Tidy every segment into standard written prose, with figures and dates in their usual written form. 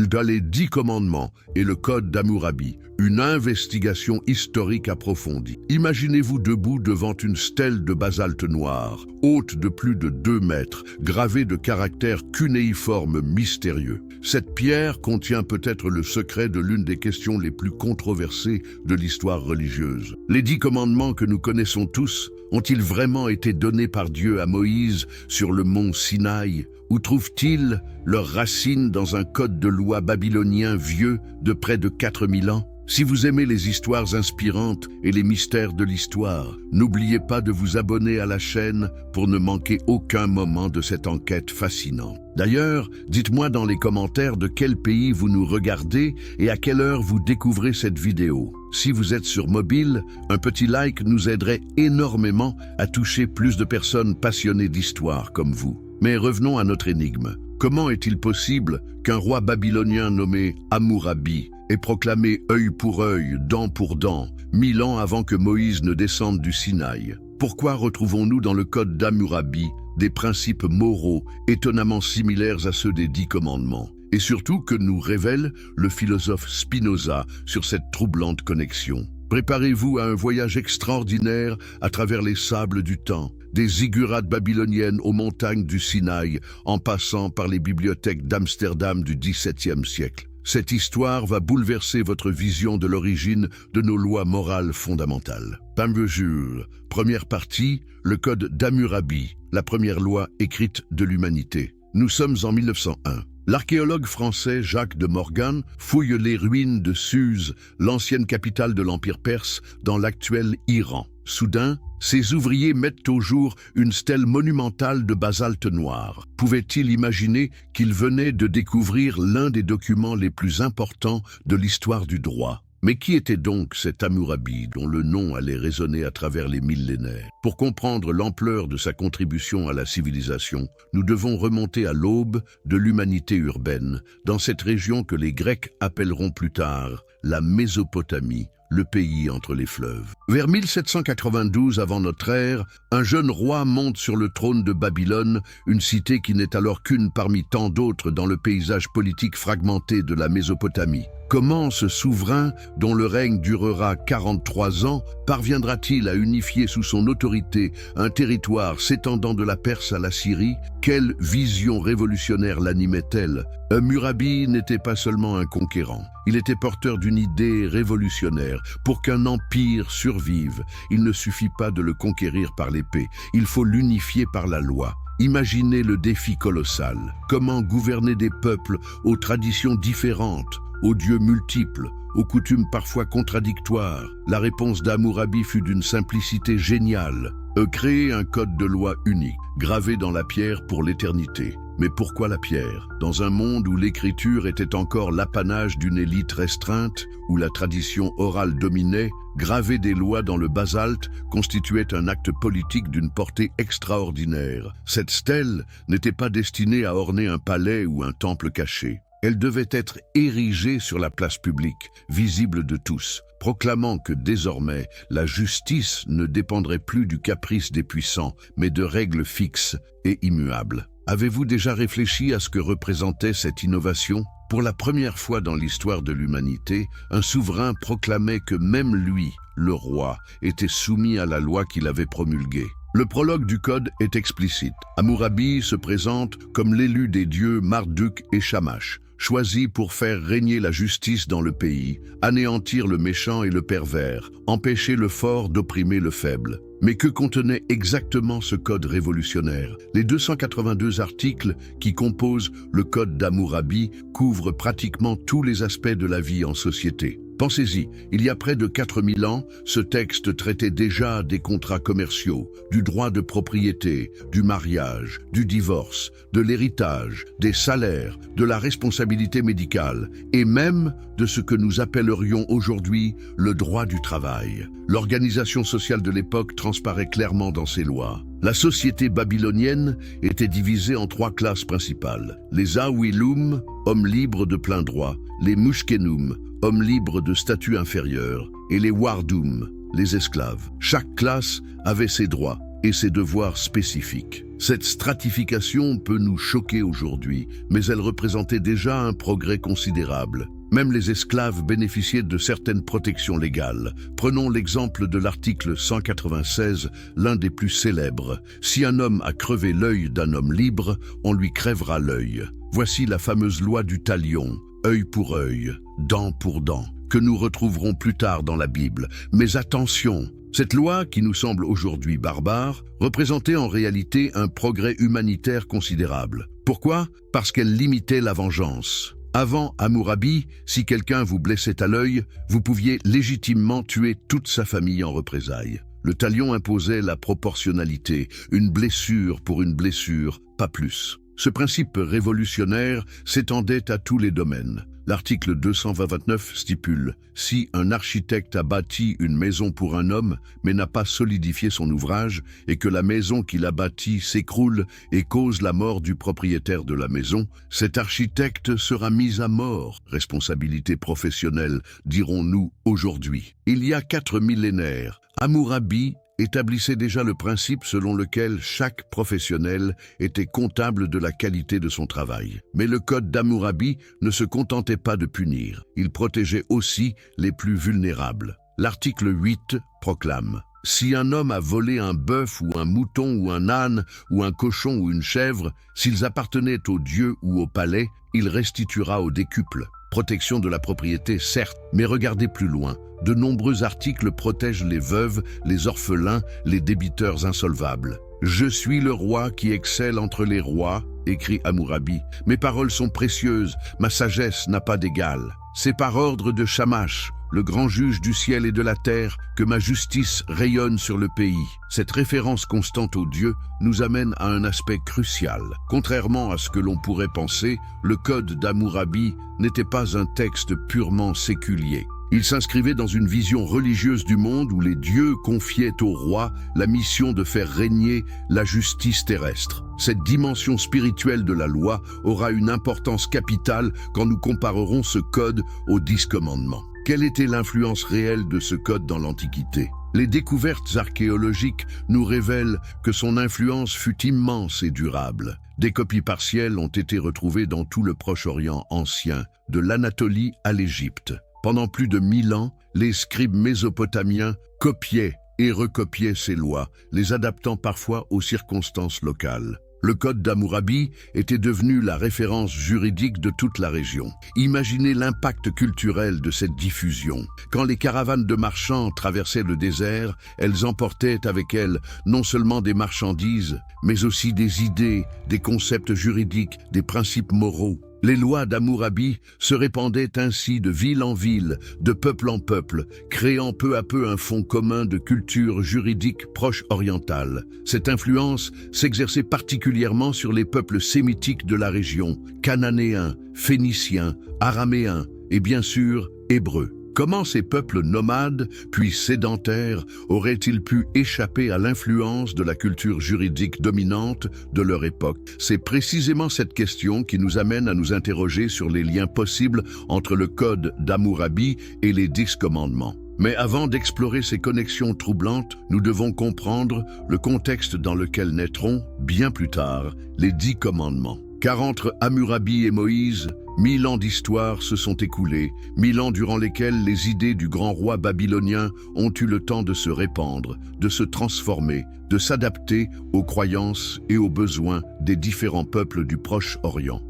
dans les 10 commandements et le code d'Hammurabi, une investigation historique approfondie. Imaginez-vous debout devant une stèle de basalte noir, haute de plus de 2 mètres, gravée de caractères cunéiformes mystérieux. Cette pierre contient peut-être le secret de l'une des questions les plus controversées de l'histoire religieuse. Les 10 commandements que nous connaissons tous ont-ils vraiment été donnés par Dieu à Moïse sur le mont Sinaï? Ou trouvent-ils leurs racines dans un code de loi babylonien vieux de près de 4000 ans? Si vous aimez les histoires inspirantes et les mystères de l'histoire, n'oubliez pas de vous abonner à la chaîne pour ne manquer aucun moment de cette enquête fascinante. D'ailleurs, dites-moi dans les commentaires de quel pays vous nous regardez et à quelle heure vous découvrez cette vidéo. Si vous êtes sur mobile, un petit like nous aiderait énormément à toucher plus de personnes passionnées d'histoire comme vous. Mais revenons à notre énigme. Comment est-il possible qu'un roi babylonien nommé Hammurabi ait proclamé œil pour œil, dent pour dent, 1000 ans avant que Moïse ne descende du Sinaï? Pourquoi retrouvons-nous dans le code d'Hammurabi des principes moraux étonnamment similaires à ceux des 10 commandements? Et surtout, que nous révèle le philosophe Spinoza sur cette troublante connexion? Préparez-vous à un voyage extraordinaire à travers les sables du temps, des ziggurats babyloniennes aux montagnes du Sinaï, en passant par les bibliothèques d'Amsterdam du XVIIe siècle. Cette histoire va bouleverser votre vision de l'origine de nos lois morales fondamentales. Pamvejur, première partie, le code d'Hammurabi, la première loi écrite de l'humanité. Nous sommes en 1901. L'archéologue français Jacques de Morgan fouille les ruines de Suse, l'ancienne capitale de l'Empire perse, dans l'actuel Iran. Soudain, ses ouvriers mettent au jour une stèle monumentale de basalte noir. Pouvait-il imaginer qu'il venait de découvrir l'un des documents les plus importants de l'histoire du droit? Mais qui était donc cet Hammurabi dont le nom allait résonner à travers les millénaires? Pour comprendre l'ampleur de sa contribution à la civilisation, nous devons remonter à l'aube de l'humanité urbaine, dans cette région que les Grecs appelleront plus tard la Mésopotamie, le pays entre les fleuves. Vers 1792 avant notre ère, un jeune roi monte sur le trône de Babylone, une cité qui n'est alors qu'une parmi tant d'autres dans le paysage politique fragmenté de la Mésopotamie. Comment ce souverain, dont le règne durera 43 ans, parviendra-t-il à unifier sous son autorité un territoire s'étendant de la Perse à la Syrie? Quelle vision révolutionnaire l'animait-elle? Hammurabi n'était pas seulement un conquérant, il était porteur d'une idée révolutionnaire. Pour qu'un empire survive, il ne suffit pas de le conquérir par l'épée, il faut l'unifier par la loi. Imaginez le défi colossal. Comment gouverner des peuples aux traditions différentes, aux dieux multiples, aux coutumes parfois contradictoires? La réponse d'Hammurabi fut d'une simplicité géniale. Créer un code de loi unique, gravé dans la pierre pour l'éternité. Mais pourquoi la pierre? Dans un monde où l'écriture était encore l'apanage d'une élite restreinte, où la tradition orale dominait, graver des lois dans le basalte constituait un acte politique d'une portée extraordinaire. Cette stèle n'était pas destinée à orner un palais ou un temple caché. Elle devait être érigée sur la place publique, visible de tous, proclamant que désormais, la justice ne dépendrait plus du caprice des puissants, mais de règles fixes et immuables. Avez-vous déjà réfléchi à ce que représentait cette innovation? Pour la première fois dans l'histoire de l'humanité, un souverain proclamait que même lui, le roi, était soumis à la loi qu'il avait promulguée. Le prologue du code est explicite. Hammurabi se présente comme l'élu des dieux Marduk et Shamash, choisi pour faire régner la justice dans le pays, anéantir le méchant et le pervers, empêcher le fort d'opprimer le faible. Mais que contenait exactement ce code révolutionnaire? Les 282 articles qui composent le code d'Hammurabi couvrent pratiquement tous les aspects de la vie en société. Pensez-y, il y a près de 4000 ans, ce texte traitait déjà des contrats commerciaux, du droit de propriété, du mariage, du divorce, de l'héritage, des salaires, de la responsabilité médicale et même de ce que nous appellerions aujourd'hui le droit du travail. L'organisation sociale de l'époque transparaît clairement dans ces lois. La société babylonienne était divisée en 3 classes principales. Les Awilum, hommes libres de plein droit, les Mushkenum, hommes libres de statut inférieur, et les Wardum, les esclaves. Chaque classe avait ses droits, et ses devoirs spécifiques. Cette stratification peut nous choquer aujourd'hui, mais elle représentait déjà un progrès considérable. Même les esclaves bénéficiaient de certaines protections légales. Prenons l'exemple de l'article 196, l'un des plus célèbres. Si un homme a crevé l'œil d'un homme libre, on lui crèvera l'œil. Voici la fameuse loi du talion, œil pour œil, dent pour dent, que nous retrouverons plus tard dans la Bible. Mais attention, cette loi, qui nous semble aujourd'hui barbare, représentait en réalité un progrès humanitaire considérable. Pourquoi? Parce qu'elle limitait la vengeance. Avant Hammurabi, si quelqu'un vous blessait à l'œil, vous pouviez légitimement tuer toute sa famille en représailles. Le talion imposait la proportionnalité, une blessure pour une blessure, pas plus. Ce principe révolutionnaire s'étendait à tous les domaines. L'article 229 stipule « Si un architecte a bâti une maison pour un homme, mais n'a pas solidifié son ouvrage, et que la maison qu'il a bâtie s'écroule et cause la mort du propriétaire de la maison, cet architecte sera mis à mort. Responsabilité professionnelle, dirons-nous aujourd'hui. » Il y a 4 millénaires, Hammurabi établissait déjà le principe selon lequel chaque professionnel était comptable de la qualité de son travail. Mais le code d'Hammurabi ne se contentait pas de punir, il protégeait aussi les plus vulnérables. L'article 8 proclame « Si un homme a volé un bœuf ou un mouton ou un âne ou un cochon ou une chèvre, s'ils appartenaient au dieu ou au palais, il restituera au décuple. » Protection de la propriété, certes, mais regardez plus loin. De nombreux articles protègent les veuves, les orphelins, les débiteurs insolvables. « Je suis le roi qui excelle entre les rois », écrit Hammurabi. « Mes paroles sont précieuses, ma sagesse n'a pas d'égal. C'est par ordre de Shamash, le grand juge du ciel et de la terre, que ma justice rayonne sur le pays. » Cette référence constante aux dieux nous amène à un aspect crucial. Contrairement à ce que l'on pourrait penser, le code d'Hammurabi n'était pas un texte purement séculier. Il s'inscrivait dans une vision religieuse du monde où les dieux confiaient au roi la mission de faire régner la justice terrestre. Cette dimension spirituelle de la loi aura une importance capitale quand nous comparerons ce code aux 10 commandements. Quelle était l'influence réelle de ce code dans l'Antiquité? Les découvertes archéologiques nous révèlent que son influence fut immense et durable. Des copies partielles ont été retrouvées dans tout le Proche-Orient ancien, de l'Anatolie à l'Égypte. Pendant plus de 1000 ans, les scribes mésopotamiens copiaient et recopiaient ces lois, les adaptant parfois aux circonstances locales. Le code d'Hammurabi était devenu la référence juridique de toute la région. Imaginez l'impact culturel de cette diffusion. Quand les caravanes de marchands traversaient le désert, elles emportaient avec elles non seulement des marchandises, mais aussi des idées, des concepts juridiques, des principes moraux. Les lois d'Hammurabi se répandaient ainsi de ville en ville, de peuple en peuple, créant peu à peu un fond commun de culture juridique proche orientale. Cette influence s'exerçait particulièrement sur les peuples sémitiques de la région, cananéens, phéniciens, araméens et bien sûr hébreux. Comment ces peuples nomades, puis sédentaires, auraient-ils pu échapper à l'influence de la culture juridique dominante de leur époque? C'est précisément cette question qui nous amène à nous interroger sur les liens possibles entre le code d'Hammurabi et les 10 commandements. Mais avant d'explorer ces connexions troublantes, nous devons comprendre le contexte dans lequel naîtront, bien plus tard, les 10 commandements. Car entre Hammurabi et Moïse, 1000 ans d'histoire se sont écoulés, 1000 ans durant lesquels les idées du grand roi babylonien ont eu le temps de se répandre, de se transformer, de s'adapter aux croyances et aux besoins des différents peuples du Proche-Orient.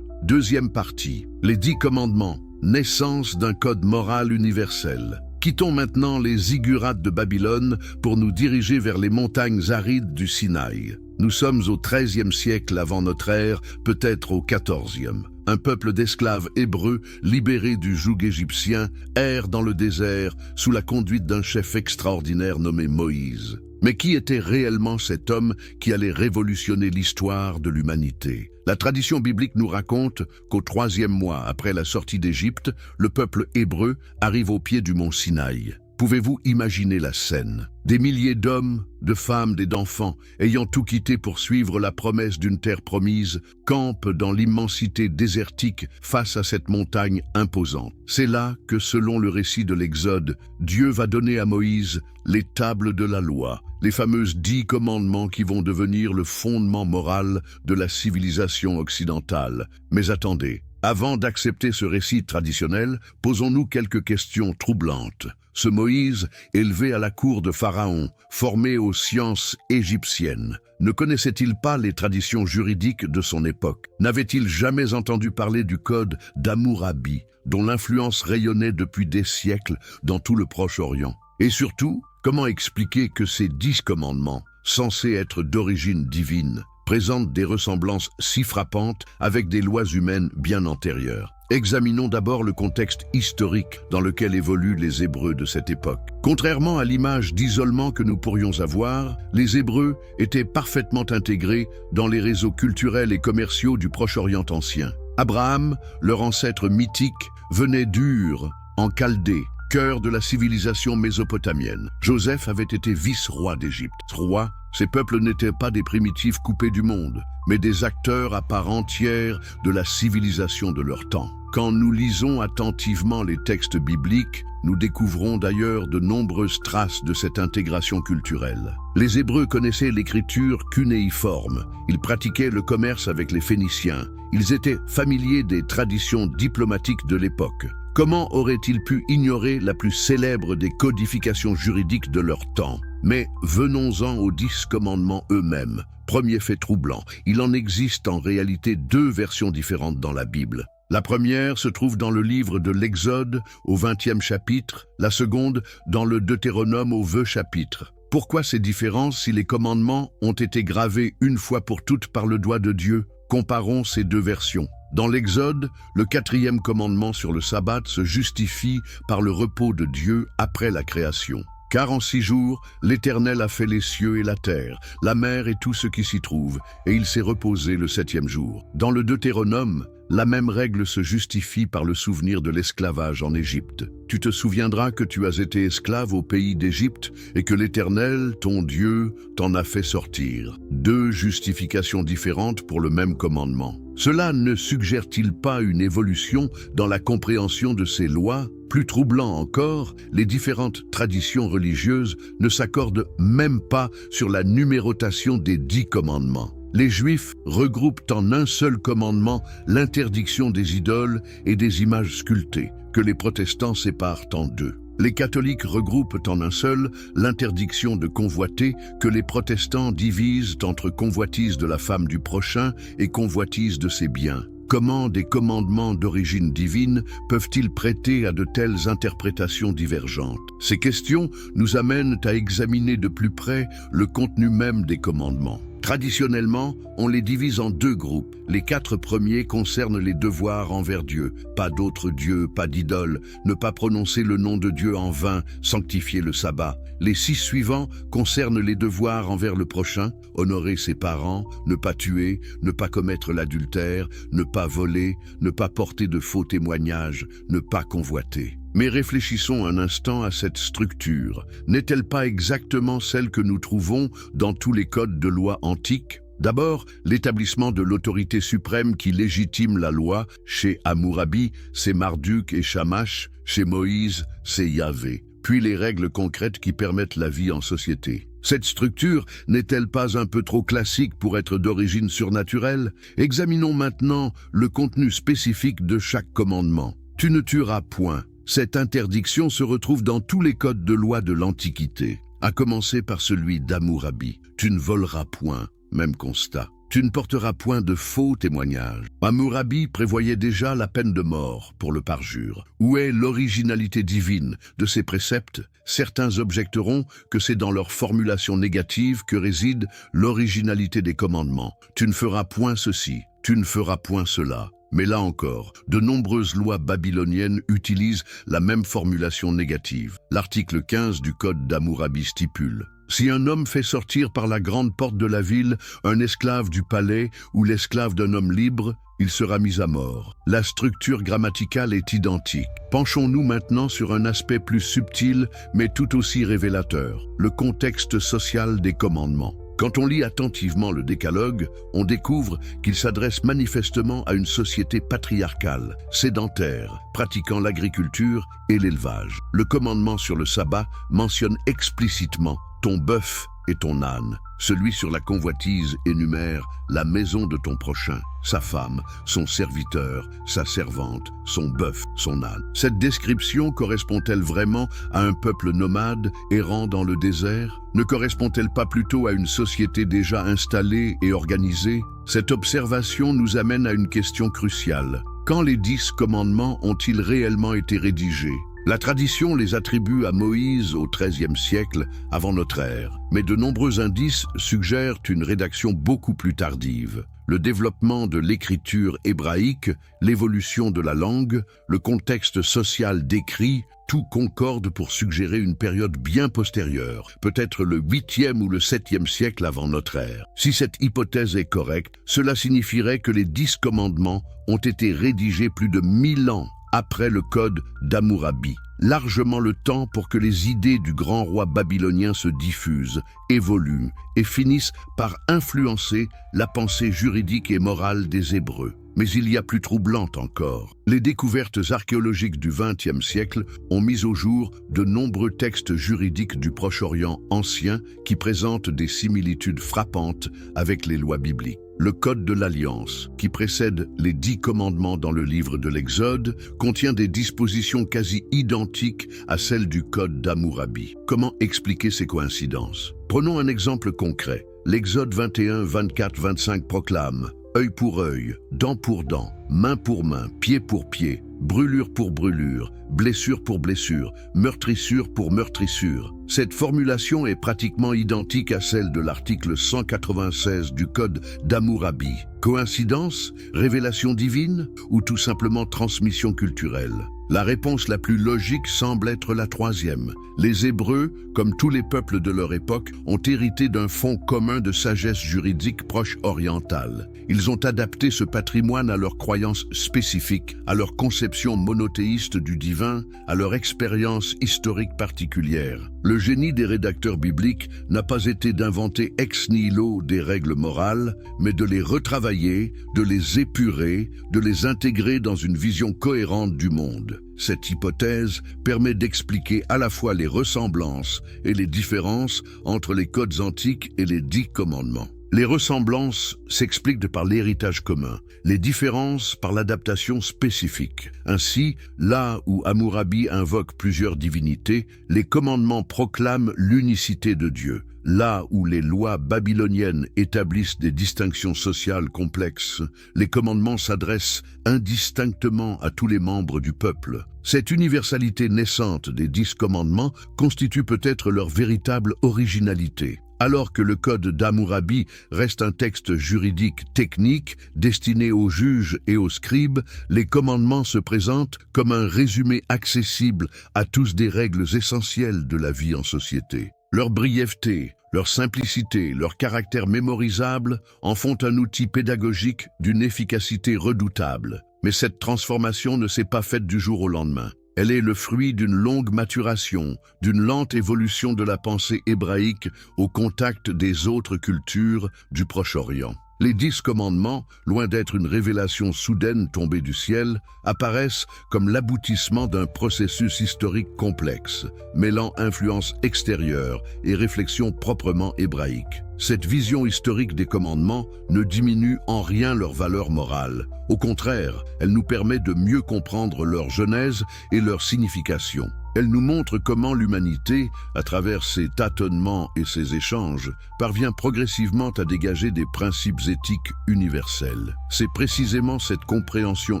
Deuxième partie, les 10 commandements, naissance d'un code moral universel. Quittons maintenant les ziggurats de Babylone pour nous diriger vers les montagnes arides du Sinaï. Nous sommes au XIIIe siècle avant notre ère, peut-être au XIVe. Un peuple d'esclaves hébreux, libérés du joug égyptien, erre dans le désert sous la conduite d'un chef extraordinaire nommé Moïse. Mais qui était réellement cet homme qui allait révolutionner l'histoire de l'humanité? La tradition biblique nous raconte qu'au 3e mois après la sortie d'Égypte, le peuple hébreu arrive au pied du mont Sinaï. Pouvez-vous imaginer la scène? Des milliers d'hommes, de femmes et d'enfants, ayant tout quitté pour suivre la promesse d'une terre promise, campent dans l'immensité désertique face à cette montagne imposante. C'est là que, selon le récit de l'Exode, Dieu va donner à Moïse les tables de la loi, les fameuses 10 commandements qui vont devenir le fondement moral de la civilisation occidentale. Mais attendez, avant d'accepter ce récit traditionnel, posons-nous quelques questions troublantes. Ce Moïse, élevé à la cour de Pharaon, formé aux sciences égyptiennes, ne connaissait-il pas les traditions juridiques de son époque? N'avait-il jamais entendu parler du code d'Hammurabi, dont l'influence rayonnait depuis des siècles dans tout le Proche-Orient? Et surtout, comment expliquer que ces 10 commandements, censés être d'origine divine, présentent des ressemblances si frappantes avec des lois humaines bien antérieures? Examinons d'abord le contexte historique dans lequel évoluent les Hébreux de cette époque. Contrairement à l'image d'isolement que nous pourrions avoir, les Hébreux étaient parfaitement intégrés dans les réseaux culturels et commerciaux du Proche-Orient ancien. Abraham, leur ancêtre mythique, venait d'Ur, en Chaldée, cœur de la civilisation mésopotamienne. Joseph avait été vice-roi d'Égypte. Roi, ces peuples n'étaient pas des primitifs coupés du monde, mais des acteurs à part entière de la civilisation de leur temps. Quand nous lisons attentivement les textes bibliques, nous découvrons d'ailleurs de nombreuses traces de cette intégration culturelle. Les Hébreux connaissaient l'écriture cunéiforme, ils pratiquaient le commerce avec les Phéniciens, ils étaient familiers des traditions diplomatiques de l'époque. Comment auraient-ils pu ignorer la plus célèbre des codifications juridiques de leur temps? Mais venons-en aux 10 commandements eux-mêmes. Premier fait troublant, il en existe en réalité 2 versions différentes dans la Bible. La première se trouve dans le livre de l'Exode au 20e chapitre, la seconde dans le Deutéronome au 20 chapitre. Pourquoi ces différences si les commandements ont été gravés une fois pour toutes par le doigt de Dieu? Comparons ces 2 versions. Dans l'Exode, le 4e commandement sur le sabbat se justifie par le repos de Dieu après la création. Car en 6 jours, l'Éternel a fait les cieux et la terre, la mer et tout ce qui s'y trouve, et il s'est reposé le 7e jour. Dans le Deutéronome, la même règle se justifie par le souvenir de l'esclavage en Égypte. Tu te souviendras que tu as été esclave au pays d'Égypte et que l'Éternel, ton Dieu, t'en a fait sortir. 2 justifications différentes pour le même commandement. Cela ne suggère-t-il pas une évolution dans la compréhension de ces lois? Plus troublant encore, les différentes traditions religieuses ne s'accordent même pas sur la numérotation des 10 commandements. Les Juifs regroupent en un seul commandement l'interdiction des idoles et des images sculptées, que les protestants séparent en 2. Les catholiques regroupent en un seul l'interdiction de convoiter, que les protestants divisent entre convoitise de la femme du prochain et convoitise de ses biens. Comment des commandements d'origine divine peuvent-ils prêter à de telles interprétations divergentes? Ces questions nous amènent à examiner de plus près le contenu même des commandements. Traditionnellement, on les divise en 2 groupes. Les 4 premiers concernent les devoirs envers Dieu. Pas d'autre Dieu, pas d'idole, ne pas prononcer le nom de Dieu en vain, sanctifier le sabbat. Les 6 suivants concernent les devoirs envers le prochain, honorer ses parents, ne pas tuer, ne pas commettre l'adultère, ne pas voler, ne pas porter de faux témoignages, ne pas convoiter. Mais réfléchissons un instant à cette structure. N'est-elle pas exactement celle que nous trouvons dans tous les codes de loi antiques? D'abord, l'établissement de l'autorité suprême qui légitime la loi. Chez Hammurabi, c'est Marduk et Shamash. Chez Moïse, c'est Yahvé. Puis les règles concrètes qui permettent la vie en société. Cette structure n'est-elle pas un peu trop classique pour être d'origine surnaturelle? Examinons maintenant le contenu spécifique de chaque commandement. Tu ne tueras point. Cette interdiction se retrouve dans tous les codes de loi de l'Antiquité, à commencer par celui d'Hammurabi. Tu ne voleras point, même constat. Tu ne porteras point de faux témoignages. Hammurabi prévoyait déjà la peine de mort pour le parjure. Où est l'originalité divine de ces préceptes? Certains objecteront que c'est dans leur formulation négative que réside l'originalité des commandements. Tu ne feras point ceci, tu ne feras point cela. Mais là encore, de nombreuses lois babyloniennes utilisent la même formulation négative. L'article 15 du Code d'Hammurabi stipule: si un homme fait sortir par la grande porte de la ville un esclave du palais ou l'esclave d'un homme libre, il sera mis à mort. La structure grammaticale est identique. Penchons-nous maintenant sur un aspect plus subtil, mais tout aussi révélateur, le contexte social des commandements. Quand on lit attentivement le Décalogue, on découvre qu'il s'adresse manifestement à une société patriarcale, sédentaire, pratiquant l'agriculture et l'élevage. Le commandement sur le sabbat mentionne explicitement ton bœuf et ton âne. Celui sur la convoitise énumère la maison de ton prochain, sa femme, son serviteur, sa servante, son bœuf, son âne. Cette description correspond-elle vraiment à un peuple nomade errant dans le désert? Ne correspond-elle pas plutôt à une société déjà installée et organisée? Cette observation nous amène à une question cruciale. Quand les 10 commandements ont-ils réellement été rédigés? La tradition les attribue à Moïse au XIIIe siècle avant notre ère, mais de nombreux indices suggèrent une rédaction beaucoup plus tardive. Le développement de l'écriture hébraïque, l'évolution de la langue, le contexte social décrit, tout concorde pour suggérer une période bien postérieure, peut-être le 8e ou le 7e siècle avant notre ère. Si cette hypothèse est correcte, cela signifierait que les 10 commandements ont été rédigés plus de 1000 ans après le code d'Hammurabi, largement le temps pour que les idées du grand roi babylonien se diffusent, évoluent et finissent par influencer la pensée juridique et morale des Hébreux. Mais il y a plus troublante encore. Les découvertes archéologiques du XXe siècle ont mis au jour de nombreux textes juridiques du Proche-Orient ancien qui présentent des similitudes frappantes avec les lois bibliques. Le Code de l'Alliance, qui précède les 10 commandements dans le livre de l'Exode, contient des dispositions quasi identiques à celles du Code d'Hammurabi. Comment expliquer ces coïncidences? Prenons un exemple concret. L'Exode 21, 24, 25 proclame « œil pour œil, dent pour dent, main pour main, pied pour pied, brûlure pour brûlure, blessure pour blessure, meurtrissure pour meurtrissure ». Cette formulation est pratiquement identique à celle de l'article 196 du Code d'Hammurabi. Coïncidence, révélation divine ou tout simplement transmission culturelle? La réponse la plus logique semble être la troisième. Les Hébreux, comme tous les peuples de leur époque, ont hérité d'un fond commun de sagesse juridique proche orientale. Ils ont adapté ce patrimoine à leurs croyances spécifiques, à leur conception monothéiste du divin, à leur expérience historique particulière. Le génie des rédacteurs bibliques n'a pas été d'inventer ex nihilo des règles morales, mais de les retravailler, de les épurer, de les intégrer dans une vision cohérente du monde. Cette hypothèse permet d'expliquer à la fois les ressemblances et les différences entre les codes antiques et les 10 commandements. Les ressemblances s'expliquent par l'héritage commun, les différences par l'adaptation spécifique. Ainsi, là où Hammurabi invoque plusieurs divinités, les commandements proclament l'unicité de Dieu. Là où les lois babyloniennes établissent des distinctions sociales complexes, les commandements s'adressent indistinctement à tous les membres du peuple. Cette universalité naissante des 10 commandements constitue peut-être leur véritable originalité. Alors que le Code d'Hammurabi reste un texte juridique technique destiné aux juges et aux scribes, les commandements se présentent comme un résumé accessible à tous des règles essentielles de la vie en société. Leur brièveté, leur simplicité, leur caractère mémorisable en font un outil pédagogique d'une efficacité redoutable. Mais cette transformation ne s'est pas faite du jour au lendemain. Elle est le fruit d'une longue maturation, d'une lente évolution de la pensée hébraïque au contact des autres cultures du Proche-Orient. Les 10 commandements, loin d'être une révélation soudaine tombée du ciel, apparaissent comme l'aboutissement d'un processus historique complexe, mêlant influence extérieure et réflexion proprement hébraïque. Cette vision historique des commandements ne diminue en rien leur valeur morale. Au contraire, elle nous permet de mieux comprendre leur genèse et leur signification. Elle nous montre comment l'humanité, à travers ses tâtonnements et ses échanges, parvient progressivement à dégager des principes éthiques universels. C'est précisément cette compréhension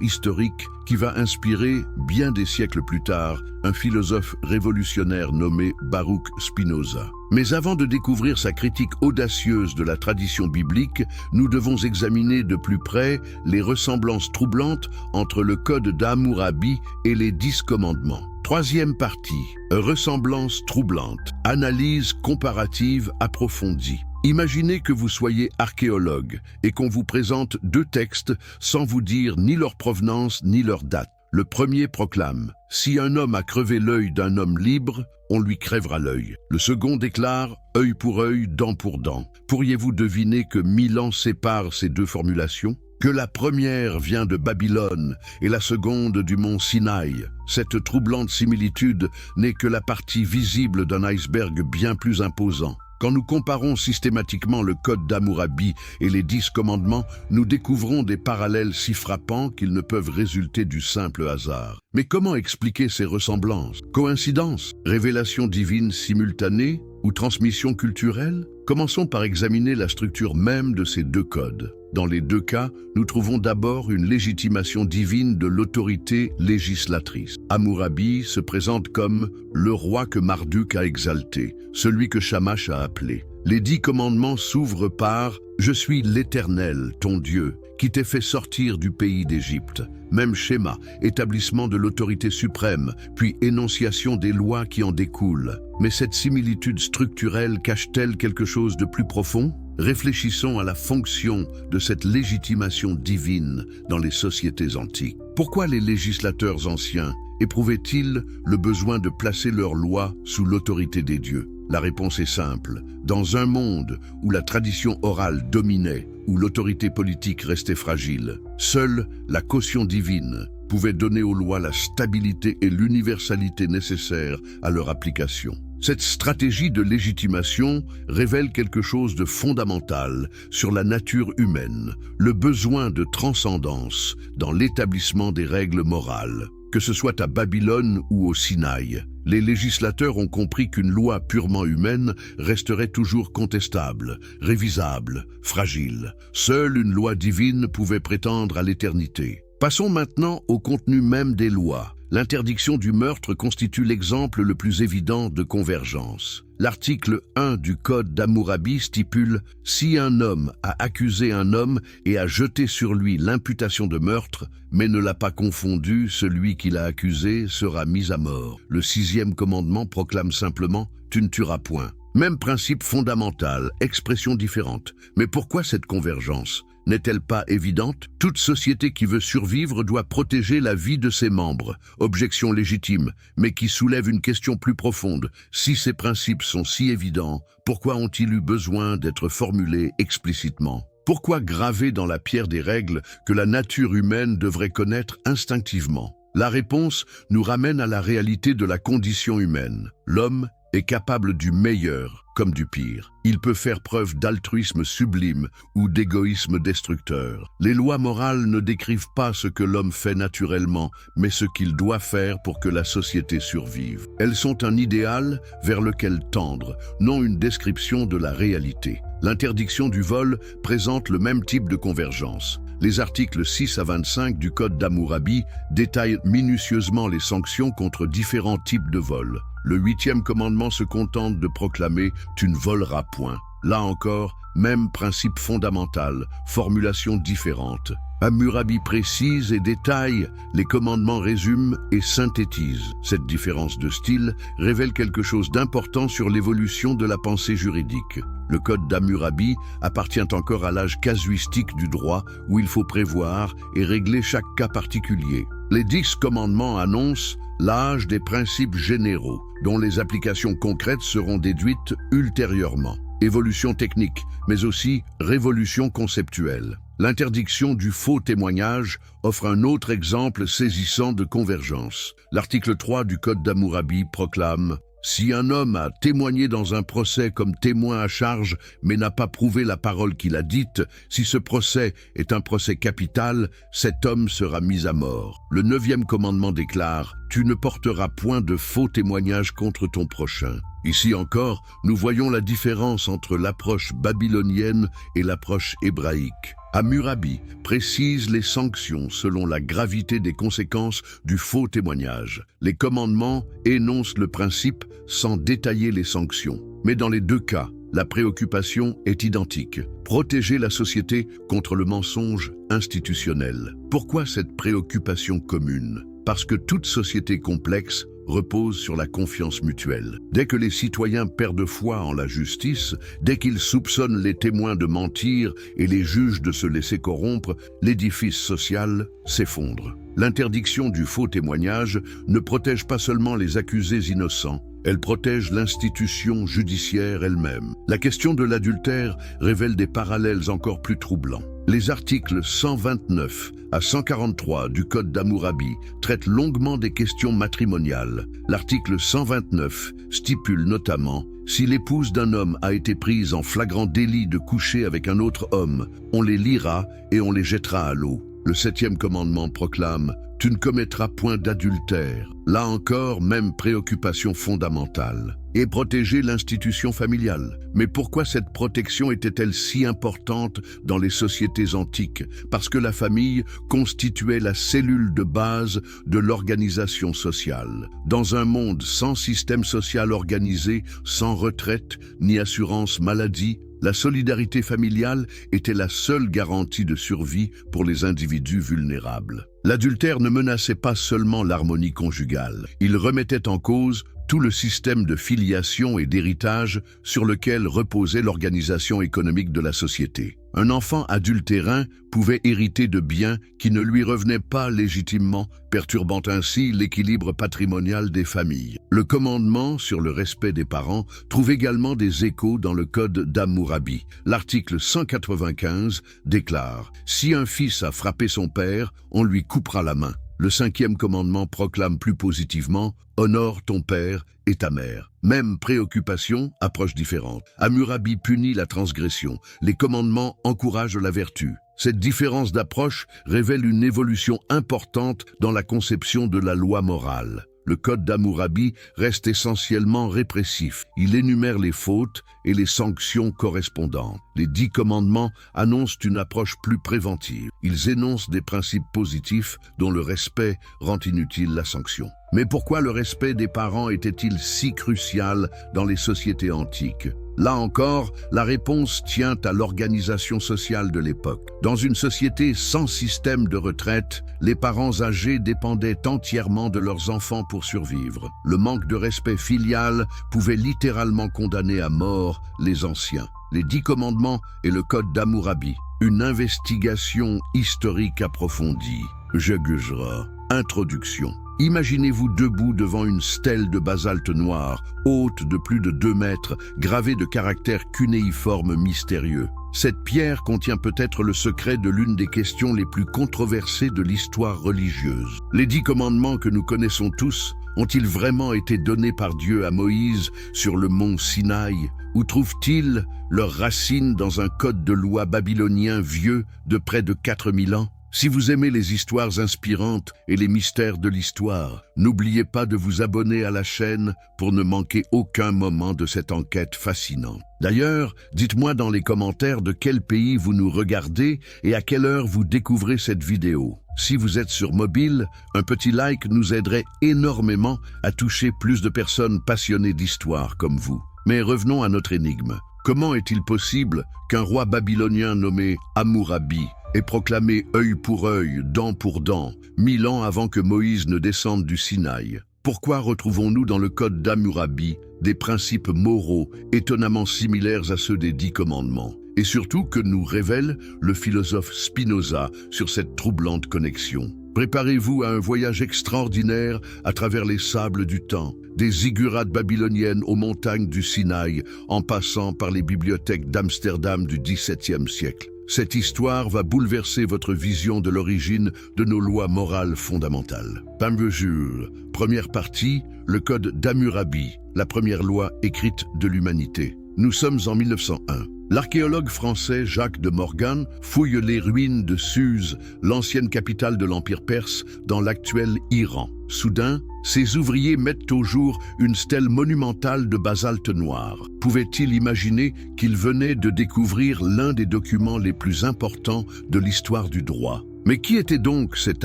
historique qui va inspirer, bien des siècles plus tard, un philosophe révolutionnaire nommé Baruch Spinoza. Mais avant de découvrir sa critique audacieuse de la tradition biblique, nous devons examiner de plus près les ressemblances troublantes entre le Code d'Hammurabi et les 10 commandements. Troisième partie, ressemblance troublante, analyse comparative approfondie. Imaginez que vous soyez archéologue et qu'on vous présente deux textes sans vous dire ni leur provenance ni leur date. Le premier proclame « Si un homme a crevé l'œil d'un homme libre, on lui crèvera l'œil ». Le second déclare « œil pour œil, dent pour dent ». Pourriez-vous deviner que 1000 ans séparent ces deux formulations ? Que la première vient de Babylone et la seconde du mont Sinaï. Cette troublante similitude n'est que la partie visible d'un iceberg bien plus imposant. Quand nous comparons systématiquement le Code d'Hammurabi et les 10 commandements, nous découvrons des parallèles si frappants qu'ils ne peuvent résulter du simple hasard. Mais comment expliquer ces ressemblances? Coïncidence? Révélation divine simultanée? Ou transmission culturelle? Commençons par examiner la structure même de ces deux codes. Dans les deux cas, nous trouvons d'abord une légitimation divine de l'autorité législatrice. Hammurabi se présente comme le roi que Marduk a exalté, celui que Shamash a appelé. Les 10 commandements s'ouvrent par « Je suis l'Éternel, ton Dieu, qui t'ai fait sortir du pays d'Égypte ». Même schéma, établissement de l'autorité suprême, puis énonciation des lois qui en découlent. Mais cette similitude structurelle cache-t-elle quelque chose de plus profond? Réfléchissons à la fonction de cette légitimation divine dans les sociétés antiques. Pourquoi les législateurs anciens éprouvaient-ils le besoin de placer leurs lois sous l'autorité des dieux? La réponse est simple. Dans un monde où la tradition orale dominait, où l'autorité politique restait fragile, seule la caution divine pouvait donner aux lois la stabilité et l'universalité nécessaires à leur application. Cette stratégie de légitimation révèle quelque chose de fondamental sur la nature humaine, le besoin de transcendance dans l'établissement des règles morales. Que ce soit à Babylone ou au Sinaï, les législateurs ont compris qu'une loi purement humaine resterait toujours contestable, révisable, fragile. Seule une loi divine pouvait prétendre à l'éternité. Passons maintenant au contenu même des lois. L'interdiction du meurtre constitue l'exemple le plus évident de convergence. L'article 1 du Code d'Hammurabi stipule « Si un homme a accusé un homme et a jeté sur lui l'imputation de meurtre, mais ne l'a pas confondu, celui qui l'a accusé sera mis à mort. » Le 6e commandement proclame simplement « Tu ne tueras point ». Même principe fondamental, expression différente. Mais pourquoi cette convergence ? N'est-elle pas évidente? Toute société qui veut survivre doit protéger la vie de ses membres. Objection légitime, mais qui soulève une question plus profonde. Si ces principes sont si évidents, pourquoi ont-ils eu besoin d'être formulés explicitement? Pourquoi graver dans la pierre des règles que la nature humaine devrait connaître instinctivement? La réponse nous ramène à la réalité de la condition humaine. L'homme est capable du meilleur comme du pire. Il peut faire preuve d'altruisme sublime ou d'égoïsme destructeur. Les lois morales ne décrivent pas ce que l'homme fait naturellement, mais ce qu'il doit faire pour que la société survive. Elles sont un idéal vers lequel tendre, non une description de la réalité. L'interdiction du vol présente le même type de convergence. Les articles 6 à 25 du Code d'Hammurabi détaillent minutieusement les sanctions contre différents types de vols. Le 8e commandement se contente de proclamer « Tu ne voleras point ». Là encore, même principe fondamental, formulation différente. Hammurabi précise et détaille, les commandements résument et synthétisent. Cette différence de style révèle quelque chose d'important sur l'évolution de la pensée juridique. Le Code d'Hammurabi appartient encore à l'âge casuistique du droit où il faut prévoir et régler chaque cas particulier. Les 10 commandements annoncent l'âge des principes généraux, dont les applications concrètes seront déduites ultérieurement. Évolution technique, mais aussi révolution conceptuelle. L'interdiction du faux témoignage offre un autre exemple saisissant de convergence. L'article 3 du Code d'Hammurabi proclame « Si un homme a témoigné dans un procès comme témoin à charge, mais n'a pas prouvé la parole qu'il a dite, si ce procès est un procès capital, cet homme sera mis à mort. » Le 9e commandement déclare « Tu ne porteras point de faux témoignages contre ton prochain. » Ici encore, nous voyons la différence entre l'approche babylonienne et l'approche hébraïque. Hammurabi précise les sanctions selon la gravité des conséquences du faux témoignage. Les commandements énoncent le principe sans détailler les sanctions. Mais dans les deux cas, la préoccupation est identique. Protéger la société contre le mensonge institutionnel. Pourquoi cette préoccupation commune? Parce que toute société complexe repose sur la confiance mutuelle. Dès que les citoyens perdent foi en la justice, dès qu'ils soupçonnent les témoins de mentir et les juges de se laisser corrompre, l'édifice social s'effondre. L'interdiction du faux témoignage ne protège pas seulement les accusés innocents, elle protège l'institution judiciaire elle-même. La question de l'adultère révèle des parallèles encore plus troublants. Les articles 129 à 143 du Code d'Hammurabi traitent longuement des questions matrimoniales. L'article 129 stipule notamment « Si l'épouse d'un homme a été prise en flagrant délit de coucher avec un autre homme, on les liera et on les jettera à l'eau ». Le 7e commandement proclame « Tu ne commettras point d'adultère ». Là encore, même préoccupation fondamentale. Et protéger l'institution familiale. Mais pourquoi cette protection était-elle si importante dans les sociétés antiques? Parce que la famille constituait la cellule de base de l'organisation sociale. Dans un monde sans système social organisé, sans retraite ni assurance maladie, la solidarité familiale était la seule garantie de survie pour les individus vulnérables. L'adultère ne menaçait pas seulement l'harmonie conjugale, il remettait en cause tout le système de filiation et d'héritage sur lequel reposait l'organisation économique de la société. Un enfant adultérin pouvait hériter de biens qui ne lui revenaient pas légitimement, perturbant ainsi l'équilibre patrimonial des familles. Le commandement sur le respect des parents trouve également des échos dans le Code d'Hammurabi. L'article 195 déclare « Si un fils a frappé son père, on lui coupera la main ». Le 5e commandement proclame plus positivement « Honore ton père et ta mère ». Même préoccupation, approche différente. Hammurabi punit la transgression. Les commandements encouragent la vertu. Cette différence d'approche révèle une évolution importante dans la conception de la loi morale. Le Code d'Hammurabi reste essentiellement répressif. Il énumère les fautes et les sanctions correspondantes. Les 10 commandements annoncent une approche plus préventive. Ils énoncent des principes positifs dont le respect rend inutile la sanction. Mais pourquoi le respect des parents était-il si crucial dans les sociétés antiques ? Là encore, la réponse tient à l'organisation sociale de l'époque. Dans une société sans système de retraite, les parents âgés dépendaient entièrement de leurs enfants pour survivre. Le manque de respect filial pouvait littéralement condamner à mort les anciens. Les 10 commandements et le Code d'Hammurabi. Une investigation historique approfondie. Jagujra. Introduction. Imaginez-vous debout devant une stèle de basalte noir, haute de plus de 2 mètres, gravée de caractères cunéiformes mystérieux. Cette pierre contient peut-être le secret de l'une des questions les plus controversées de l'histoire religieuse. Les 10 commandements que nous connaissons tous ont-ils vraiment été donnés par Dieu à Moïse sur le mont Sinaï? Ou trouvent-ils leurs racines dans un code de loi babylonien vieux de près de 4000 ans? Si vous aimez les histoires inspirantes et les mystères de l'histoire, n'oubliez pas de vous abonner à la chaîne pour ne manquer aucun moment de cette enquête fascinante. D'ailleurs, dites-moi dans les commentaires de quel pays vous nous regardez et à quelle heure vous découvrez cette vidéo. Si vous êtes sur mobile, un petit like nous aiderait énormément à toucher plus de personnes passionnées d'histoire comme vous. Mais revenons à notre énigme. Comment est-il possible qu'un roi babylonien nommé Hammurabi ait proclamé œil pour œil, dent pour dent, 1000 ans avant que Moïse ne descende du Sinaï? Pourquoi retrouvons-nous dans le Code d'Hammurabi des principes moraux étonnamment similaires à ceux des 10 commandements? Et surtout, que nous révèle le philosophe Spinoza sur cette troublante connexion? Préparez-vous à un voyage extraordinaire à travers les sables du temps, des ziggourats babyloniennes aux montagnes du Sinaï, en passant par les bibliothèques d'Amsterdam du XVIIe siècle. Cette histoire va bouleverser votre vision de l'origine de nos lois morales fondamentales. Pamvejur, première partie, le Code d'Hammurabi, la première loi écrite de l'humanité. Nous sommes en 1901. L'archéologue français Jacques de Morgan fouille les ruines de Suse, l'ancienne capitale de l'Empire perse, dans l'actuel Iran. Soudain, ses ouvriers mettent au jour une stèle monumentale de basalte noir. Pouvaient-ils imaginer qu'ils venaient de découvrir l'un des documents les plus importants de l'histoire du droit? Mais qui était donc cet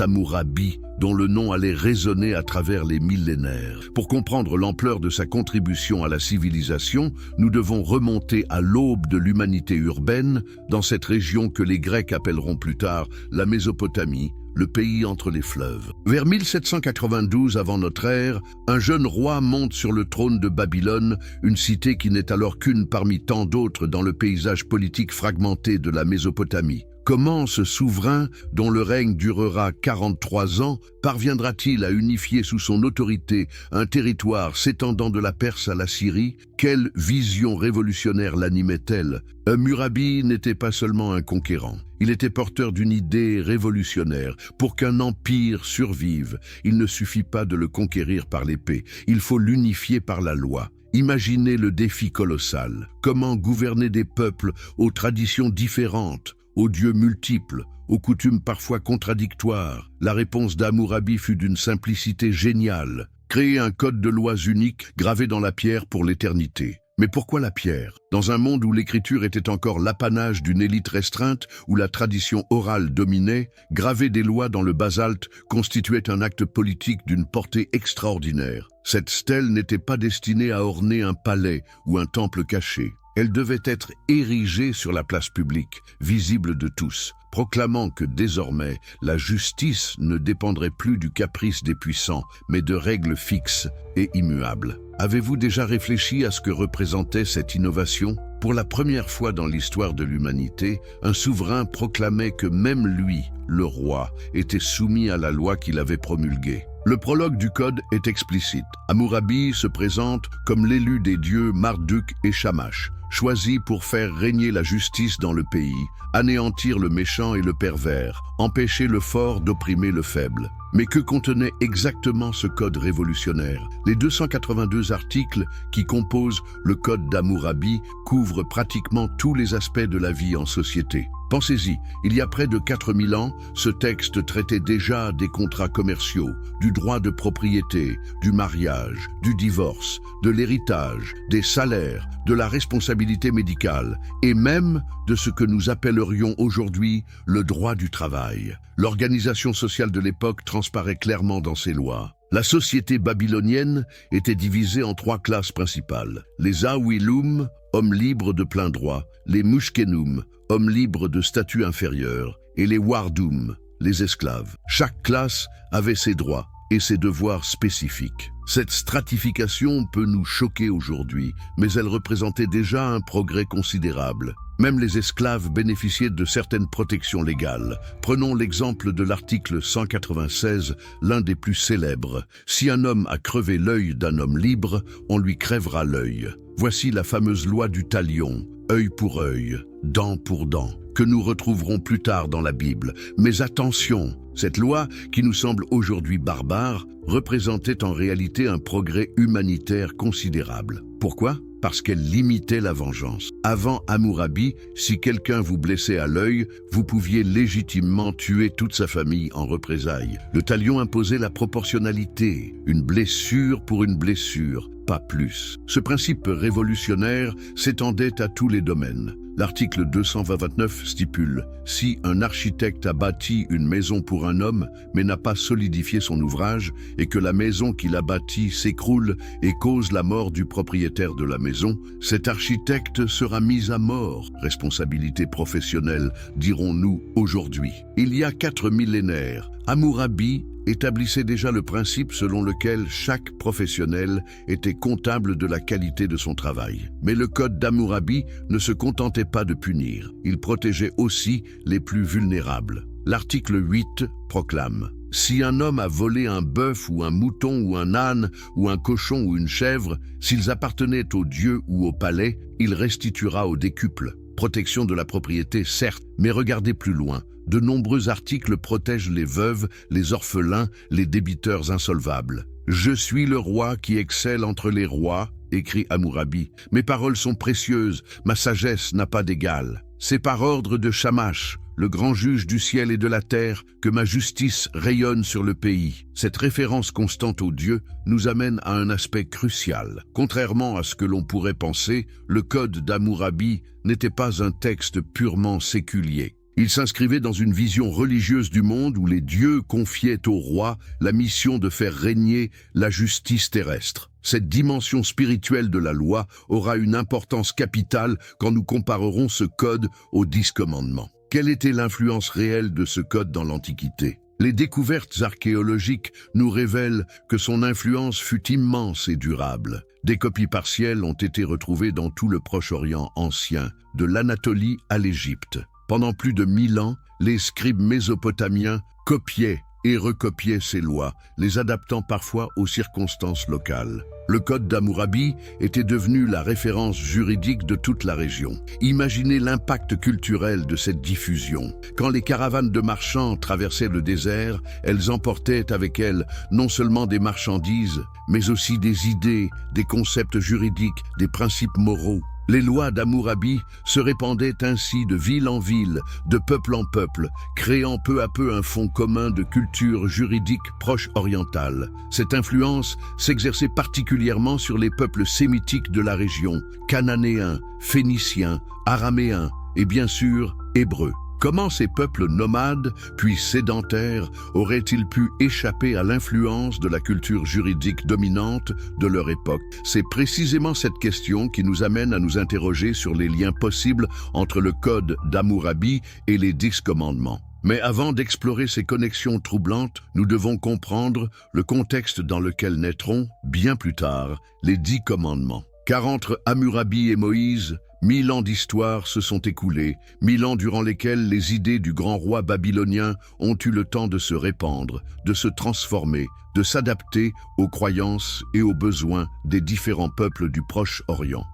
Hammurabi dont le nom allait résonner à travers les millénaires? Pour comprendre l'ampleur de sa contribution à la civilisation, nous devons remonter à l'aube de l'humanité urbaine, dans cette région que les Grecs appelleront plus tard la Mésopotamie, le pays entre les fleuves. Vers 1792 avant notre ère, un jeune roi monte sur le trône de Babylone, une cité qui n'est alors qu'une parmi tant d'autres dans le paysage politique fragmenté de la Mésopotamie. Comment ce souverain, dont le règne durera 43 ans, parviendra-t-il à unifier sous son autorité un territoire s'étendant de la Perse à la Syrie? Quelle vision révolutionnaire l'animait-elle? Hammurabi n'était pas seulement un conquérant. Il était porteur d'une idée révolutionnaire. Pour qu'un empire survive, il ne suffit pas de le conquérir par l'épée, il faut l'unifier par la loi. Imaginez le défi colossal. Comment gouverner des peuples aux traditions différentes, aux dieux multiples, aux coutumes parfois contradictoires? La réponse d'Hammurabi fut d'une simplicité géniale. Créer un code de lois unique gravé dans la pierre pour l'éternité. Mais pourquoi la pierre? Dans un monde où l'écriture était encore l'apanage d'une élite restreinte, où la tradition orale dominait, graver des lois dans le basalte constituait un acte politique d'une portée extraordinaire. Cette stèle n'était pas destinée à orner un palais ou un temple caché. Elle devait être érigée sur la place publique, visible de tous, proclamant que désormais, la justice ne dépendrait plus du caprice des puissants, mais de règles fixes et immuables. Avez-vous déjà réfléchi à ce que représentait cette innovation? Pour la première fois dans l'histoire de l'humanité, un souverain proclamait que même lui, le roi, était soumis à la loi qu'il avait promulguée. Le prologue du code est explicite. Hammurabi se présente comme l'élu des dieux Marduk et Shamash, choisi pour faire régner la justice dans le pays, anéantir le méchant et le pervers, empêcher le fort d'opprimer le faible. Mais que contenait exactement ce code révolutionnaire? Les 282 articles qui composent le code d'Hammurabi couvrent pratiquement tous les aspects de la vie en société. Pensez-y, il y a près de 4000 ans, ce texte traitait déjà des contrats commerciaux, du droit de propriété, du mariage, du divorce, de l'héritage, des salaires, de la responsabilité médicale et même de ce que nous appellerions aujourd'hui le droit du travail. L'organisation sociale de l'époque transparaît clairement dans ces lois. La société babylonienne était divisée en 3 classes principales. Les Awilum, hommes libres de plein droit, les Mushkenum, hommes libres de statut inférieur, et les Wardum, les esclaves. Chaque classe avait ses droits et ses devoirs spécifiques. Cette stratification peut nous choquer aujourd'hui, mais elle représentait déjà un progrès considérable. Même les esclaves bénéficiaient de certaines protections légales. Prenons l'exemple de l'article 196, l'un des plus célèbres. Si un homme a crevé l'œil d'un homme libre, on lui crèvera l'œil. Voici la fameuse loi du talion, œil pour œil, dent pour dent, que nous retrouverons plus tard dans la Bible. Mais attention, cette loi, qui nous semble aujourd'hui barbare, représentait en réalité un progrès humanitaire considérable. Pourquoi? Parce qu'elle limitait la vengeance. Avant Hammurabi, si quelqu'un vous blessait à l'œil, vous pouviez légitimement tuer toute sa famille en représailles. Le talion imposait la proportionnalité, une blessure pour une blessure, pas plus. Ce principe révolutionnaire s'étendait à tous les domaines. L'article 229 stipule « Si un architecte a bâti une maison pour un homme, mais n'a pas solidifié son ouvrage, et que la maison qu'il a bâtie s'écroule et cause la mort du propriétaire de la maison, cet architecte sera mis à mort. Responsabilité professionnelle, dirons-nous aujourd'hui. » Il y a 4 millénaires, Hammurabi établissait déjà le principe selon lequel chaque professionnel était comptable de la qualité de son travail. Mais le code d'Hammurabi ne se contentait pas de punir, il protégeait aussi les plus vulnérables. L'article 8 proclame « Si un homme a volé un bœuf ou un mouton ou un âne ou un cochon ou une chèvre, s'ils appartenaient au dieu ou au palais, il restituera au décuple. » Protection de la propriété, certes, mais regardez plus loin. De nombreux articles protègent les veuves, les orphelins, les débiteurs insolvables. « Je suis le roi qui excelle entre les rois », écrit Hammurabi. « Mes paroles sont précieuses, ma sagesse n'a pas d'égal. C'est par ordre de Shamash, le grand juge du ciel et de la terre, que ma justice rayonne sur le pays. » Cette référence constante au Dieu nous amène à un aspect crucial. Contrairement à ce que l'on pourrait penser, le code d'Hammurabi n'était pas un texte purement séculier. Il s'inscrivait dans une vision religieuse du monde où les dieux confiaient au roi la mission de faire régner la justice terrestre. Cette dimension spirituelle de la loi aura une importance capitale quand nous comparerons ce code aux 10 commandements. Quelle était l'influence réelle de ce code dans l'Antiquité? Les découvertes archéologiques nous révèlent que son influence fut immense et durable. Des copies partielles ont été retrouvées dans tout le Proche-Orient ancien, de l'Anatolie à l'Égypte. Pendant plus de 1000 ans, les scribes mésopotamiens copiaient et recopiaient ces lois, les adaptant parfois aux circonstances locales. Le code d'Hammurabi était devenu la référence juridique de toute la région. Imaginez l'impact culturel de cette diffusion. Quand les caravanes de marchands traversaient le désert, elles emportaient avec elles non seulement des marchandises, mais aussi des idées, des concepts juridiques, des principes moraux. Les lois d'Hammurabi se répandaient ainsi de ville en ville, de peuple en peuple, créant peu à peu un fond commun de culture juridique proche orientale. Cette influence s'exerçait particulièrement sur les peuples sémitiques de la région, cananéens, phéniciens, araméens et bien sûr hébreux. Comment ces peuples nomades, puis sédentaires, auraient-ils pu échapper à l'influence de la culture juridique dominante de leur époque? C'est précisément cette question qui nous amène à nous interroger sur les liens possibles entre le code d'Hammurabi et les 10 commandements. Mais avant d'explorer ces connexions troublantes, nous devons comprendre le contexte dans lequel naîtront, bien plus tard, les 10 commandements. Car entre Hammurabi et Moïse, 1000 ans d'histoire se sont écoulés, 1000 ans durant lesquels les idées du grand roi babylonien ont eu le temps de se répandre, de se transformer, de s'adapter aux croyances et aux besoins des différents peuples du Proche-Orient.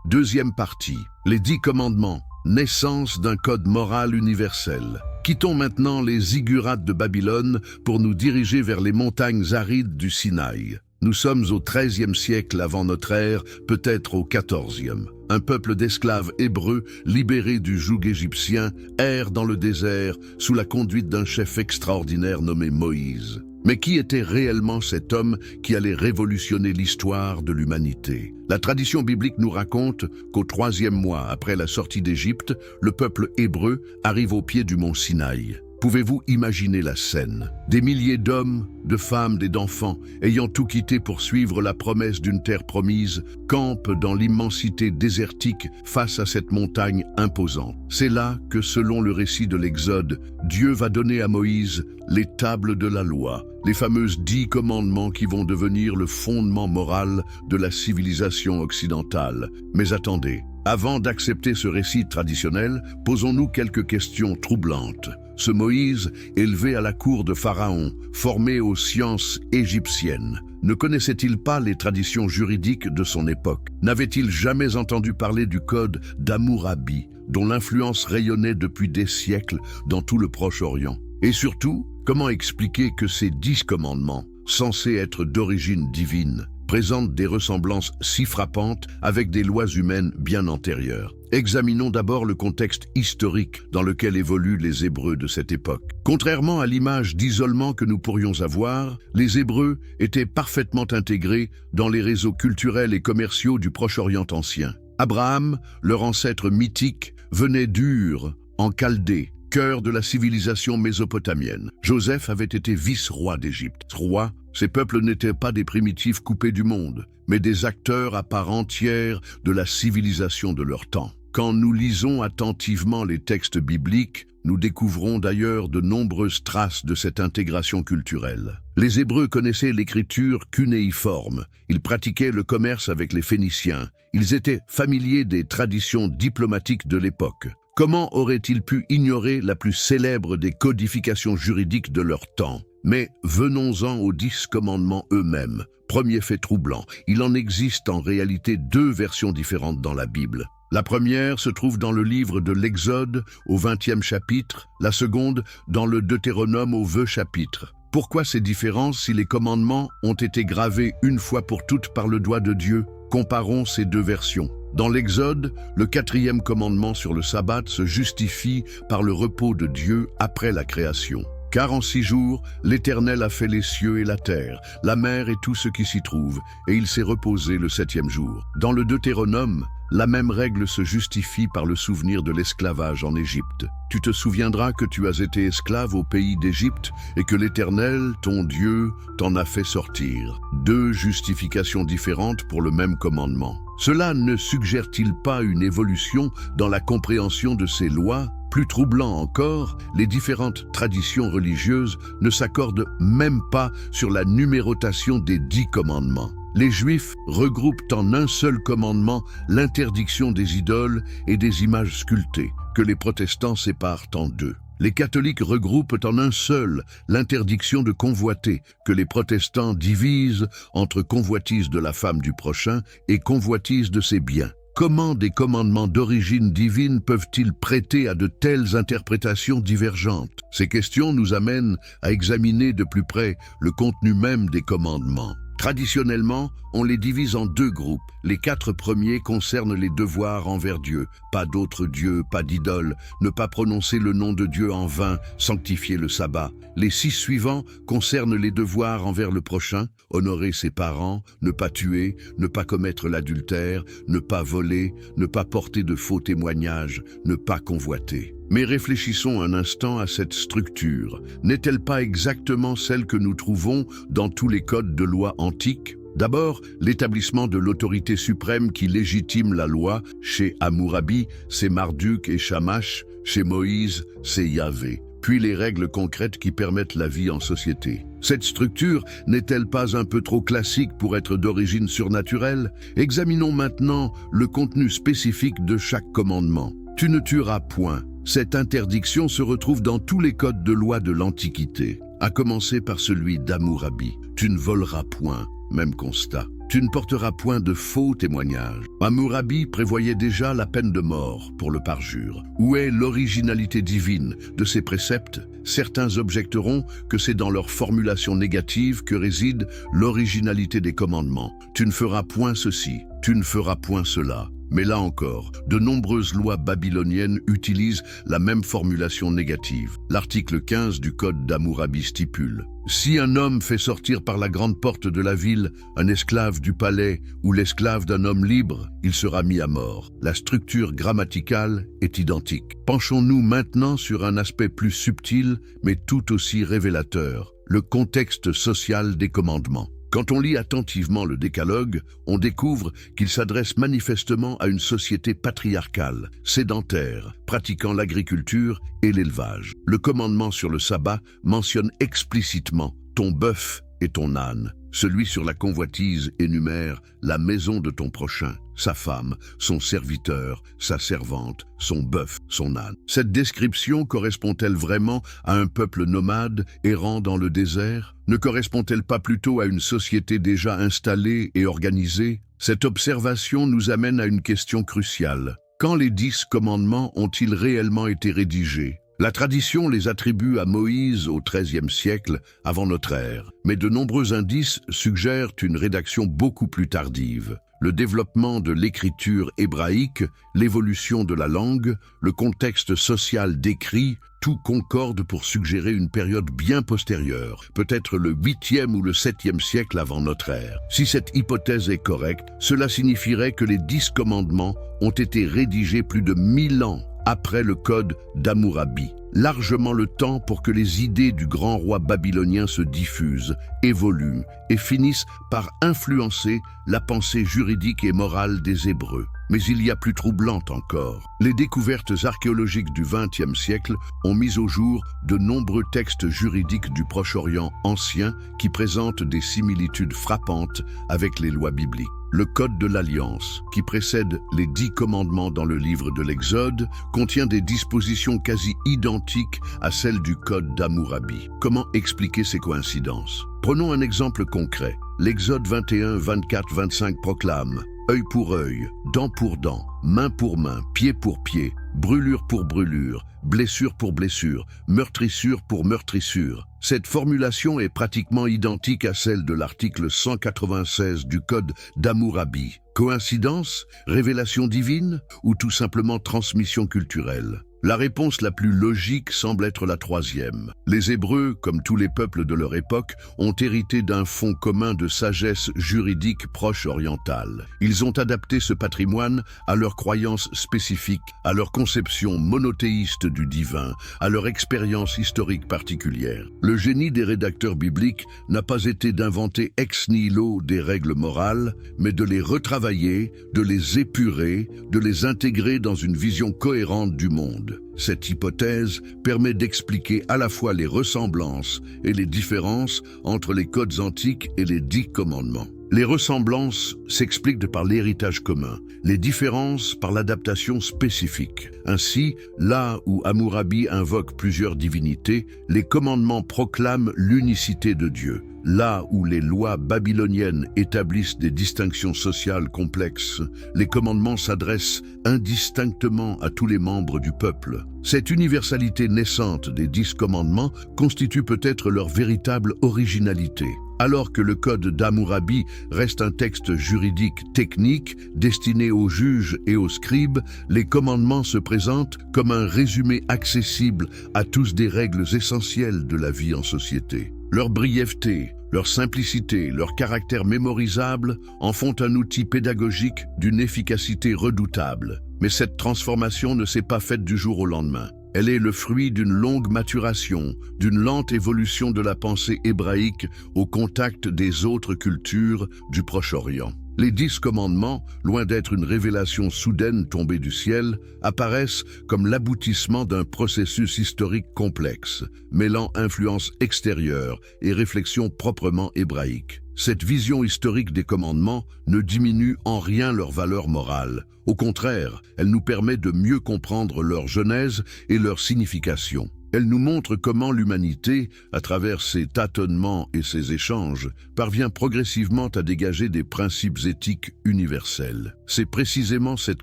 Deuxième partie, les 10 commandements, naissance d'un code moral universel. Quittons maintenant les ziggurats de Babylone pour nous diriger vers les montagnes arides du Sinaï. Nous sommes au XIIIe siècle avant notre ère, peut-être au XIVe. Un peuple d'esclaves hébreux, libérés du joug égyptien, erre dans le désert sous la conduite d'un chef extraordinaire nommé Moïse. Mais qui était réellement cet homme qui allait révolutionner l'histoire de l'humanité? La tradition biblique nous raconte qu'au 3e mois après la sortie d'Égypte, le peuple hébreu arrive au pied du mont Sinaï. Pouvez-vous imaginer la scène? Des milliers d'hommes, de femmes et d'enfants, ayant tout quitté pour suivre la promesse d'une terre promise, campent dans l'immensité désertique face à cette montagne imposante. C'est là que, selon le récit de l'Exode, Dieu va donner à Moïse les tables de la loi, les fameuses 10 commandements qui vont devenir le fondement moral de la civilisation occidentale. Mais attendez, avant d'accepter ce récit traditionnel, posons-nous quelques questions troublantes. Ce Moïse, élevé à la cour de Pharaon, formé aux sciences égyptiennes, ne connaissait-il pas les traditions juridiques de son époque? N'avait-il jamais entendu parler du code d'Hammurabi, dont l'influence rayonnait depuis des siècles dans tout le Proche-Orient? Et surtout, comment expliquer que ces 10 commandements, censés être d'origine divine, présentent des ressemblances si frappantes avec des lois humaines bien antérieures? Examinons d'abord le contexte historique dans lequel évoluent les Hébreux de cette époque. Contrairement à l'image d'isolement que nous pourrions avoir, les Hébreux étaient parfaitement intégrés dans les réseaux culturels et commerciaux du Proche-Orient ancien. Abraham, leur ancêtre mythique, venait d'Ur, en Chaldée, cœur de la civilisation mésopotamienne. Joseph avait été vice-roi d'Égypte. Roi, ces peuples n'étaient pas des primitifs coupés du monde, mais des acteurs à part entière de la civilisation de leur temps. Quand nous lisons attentivement les textes bibliques, nous découvrons d'ailleurs de nombreuses traces de cette intégration culturelle. Les Hébreux connaissaient l'écriture cunéiforme, ils pratiquaient le commerce avec les Phéniciens, ils étaient familiers des traditions diplomatiques de l'époque. Comment auraient-ils pu ignorer la plus célèbre des codifications juridiques de leur temps? Mais venons-en aux 10 commandements eux-mêmes. Premier fait troublant, il en existe en réalité 2 versions différentes dans la Bible. La première se trouve dans le livre de l'Exode au 20e chapitre, la seconde dans le Deutéronome au 20 chapitre. Pourquoi ces différences si les commandements ont été gravés une fois pour toutes par le doigt de Dieu? Comparons ces 2 versions. Dans l'Exode, le 4e commandement sur le sabbat se justifie par le repos de Dieu après la création. Car en 6 jours, l'Éternel a fait les cieux et la terre, la mer et tout ce qui s'y trouve, et il s'est reposé le 7e jour. Dans le Deutéronome, la même règle se justifie par le souvenir de l'esclavage en Égypte. Tu te souviendras que tu as été esclave au pays d'Égypte et que l'Éternel, ton Dieu, t'en a fait sortir. 2 justifications différentes pour le même commandement. Cela ne suggère-t-il pas une évolution dans la compréhension de ces lois? Plus troublant encore, les différentes traditions religieuses ne s'accordent même pas sur la numérotation des 10 commandements. Les Juifs regroupent en un seul commandement l'interdiction des idoles et des images sculptées, que les protestants séparent en deux. Les catholiques regroupent en un seul l'interdiction de convoiter, que les protestants divisent entre convoitise de la femme du prochain et convoitise de ses biens. Comment des commandements d'origine divine peuvent-ils prêter à de telles interprétations divergentes? Ces questions nous amènent à examiner de plus près le contenu même des commandements. Traditionnellement, on les divise en deux groupes. Les 4 premiers concernent les devoirs envers Dieu. Pas d'autre Dieu, pas d'idole, ne pas prononcer le nom de Dieu en vain, sanctifier le sabbat. Les 6 suivants concernent les devoirs envers le prochain, honorer ses parents, ne pas tuer, ne pas commettre l'adultère, ne pas voler, ne pas porter de faux témoignages, ne pas convoiter. Mais réfléchissons un instant à cette structure. N'est-elle pas exactement celle que nous trouvons dans tous les codes de loi antiques? D'abord, l'établissement de l'autorité suprême qui légitime la loi. Chez Hammurabi, c'est Marduk et Shamash. Chez Moïse, c'est Yahvé. Puis les règles concrètes qui permettent la vie en société. Cette structure n'est-elle pas un peu trop classique pour être d'origine surnaturelle? Examinons maintenant le contenu spécifique de chaque commandement. Tu ne tueras point. Cette interdiction se retrouve dans tous les codes de loi de l'Antiquité, à commencer par celui d'Hammurabi. Tu ne voleras point, même constat. Tu ne porteras point de faux témoignages. Hammurabi prévoyait déjà la peine de mort pour le parjure. Où est l'originalité divine de ces préceptes? Certains objecteront que c'est dans leur formulation négative que réside l'originalité des commandements. Tu ne feras point ceci, tu ne feras point cela. Mais là encore, de nombreuses lois babyloniennes utilisent la même formulation négative. L'article 15 du Code d'Hammurabi stipule: si un homme fait sortir par la grande porte de la ville un esclave du palais ou l'esclave d'un homme libre, il sera mis à mort. La structure grammaticale est identique. Penchons-nous maintenant sur un aspect plus subtil, mais tout aussi révélateur, le contexte social des commandements. Quand on lit attentivement le Décalogue, on découvre qu'il s'adresse manifestement à une société patriarcale, sédentaire, pratiquant l'agriculture et l'élevage. Le commandement sur le sabbat mentionne explicitement ton bœuf et ton âne. Celui sur la convoitise énumère la maison de ton prochain, sa femme, son serviteur, sa servante, son bœuf, son âne. Cette description correspond-elle vraiment à un peuple nomade errant dans le désert? Ne correspond-elle pas plutôt à une société déjà installée et organisée? Cette observation nous amène à une question cruciale. Quand les 10 commandements ont-ils réellement été rédigés? La tradition les attribue à Moïse au XIIIe siècle avant notre ère, mais de nombreux indices suggèrent une rédaction beaucoup plus tardive. Le développement de l'écriture hébraïque, l'évolution de la langue, le contexte social décrit, tout concorde pour suggérer une période bien postérieure, peut-être le 8e ou le 7e siècle avant notre ère. Si cette hypothèse est correcte, cela signifierait que les 10 commandements ont été rédigés plus de 1000 ans après le code d'Hammurabi, largement le temps pour que les idées du grand roi babylonien se diffusent, évoluent et finissent par influencer la pensée juridique et morale des Hébreux. Mais il y a plus troublante encore. Les découvertes archéologiques du XXe siècle ont mis au jour de nombreux textes juridiques du Proche-Orient ancien qui présentent des similitudes frappantes avec les lois bibliques. Le Code de l'Alliance, qui précède les 10 commandements dans le livre de l'Exode, contient des dispositions quasi identiques à celles du Code d'Hammurabi. Comment expliquer ces coïncidences? Prenons un exemple concret. L'Exode 21, 24, 25 proclame « œil pour œil, dent pour dent, main pour main, pied pour pied, brûlure pour brûlure, blessure pour blessure, meurtrissure pour meurtrissure ». Cette formulation est pratiquement identique à celle de l'article 196 du Code d'Hammurabi. Coïncidence, révélation divine ou tout simplement transmission culturelle? La réponse la plus logique semble être la troisième. Les Hébreux, comme tous les peuples de leur époque, ont hérité d'un fond commun de sagesse juridique proche orientale. Ils ont adapté ce patrimoine à leurs croyances spécifiques, à leur conception monothéiste du divin, à leur expérience historique particulière. Le génie des rédacteurs bibliques n'a pas été d'inventer ex nihilo des règles morales, mais de les retravailler travailler, de les épurer, de les intégrer dans une vision cohérente du monde. Cette hypothèse permet d'expliquer à la fois les ressemblances et les différences entre les codes antiques et les 10 commandements. Les ressemblances s'expliquent par l'héritage commun, les différences par l'adaptation spécifique. Ainsi, là où Hammurabi invoque plusieurs divinités, les commandements proclament l'unicité de Dieu. Là où les lois babyloniennes établissent des distinctions sociales complexes, les commandements s'adressent indistinctement à tous les membres du peuple. Cette universalité naissante des 10 commandements constitue peut-être leur véritable originalité. Alors que le code d'Hammurabi reste un texte juridique technique destiné aux juges et aux scribes, les commandements se présentent comme un résumé accessible à tous des règles essentielles de la vie en société. Leur brièveté, leur simplicité, leur caractère mémorisable en font un outil pédagogique d'une efficacité redoutable. Mais cette transformation ne s'est pas faite du jour au lendemain. Elle est le fruit d'une longue maturation, d'une lente évolution de la pensée hébraïque au contact des autres cultures du Proche-Orient. Les 10 commandements, loin d'être une révélation soudaine tombée du ciel, apparaissent comme l'aboutissement d'un processus historique complexe, mêlant influence extérieure et réflexion proprement hébraïque. Cette vision historique des commandements ne diminue en rien leur valeur morale. Au contraire, elle nous permet de mieux comprendre leur genèse et leur signification. Elle nous montre comment l'humanité, à travers ses tâtonnements et ses échanges, parvient progressivement à dégager des principes éthiques universels. C'est précisément cette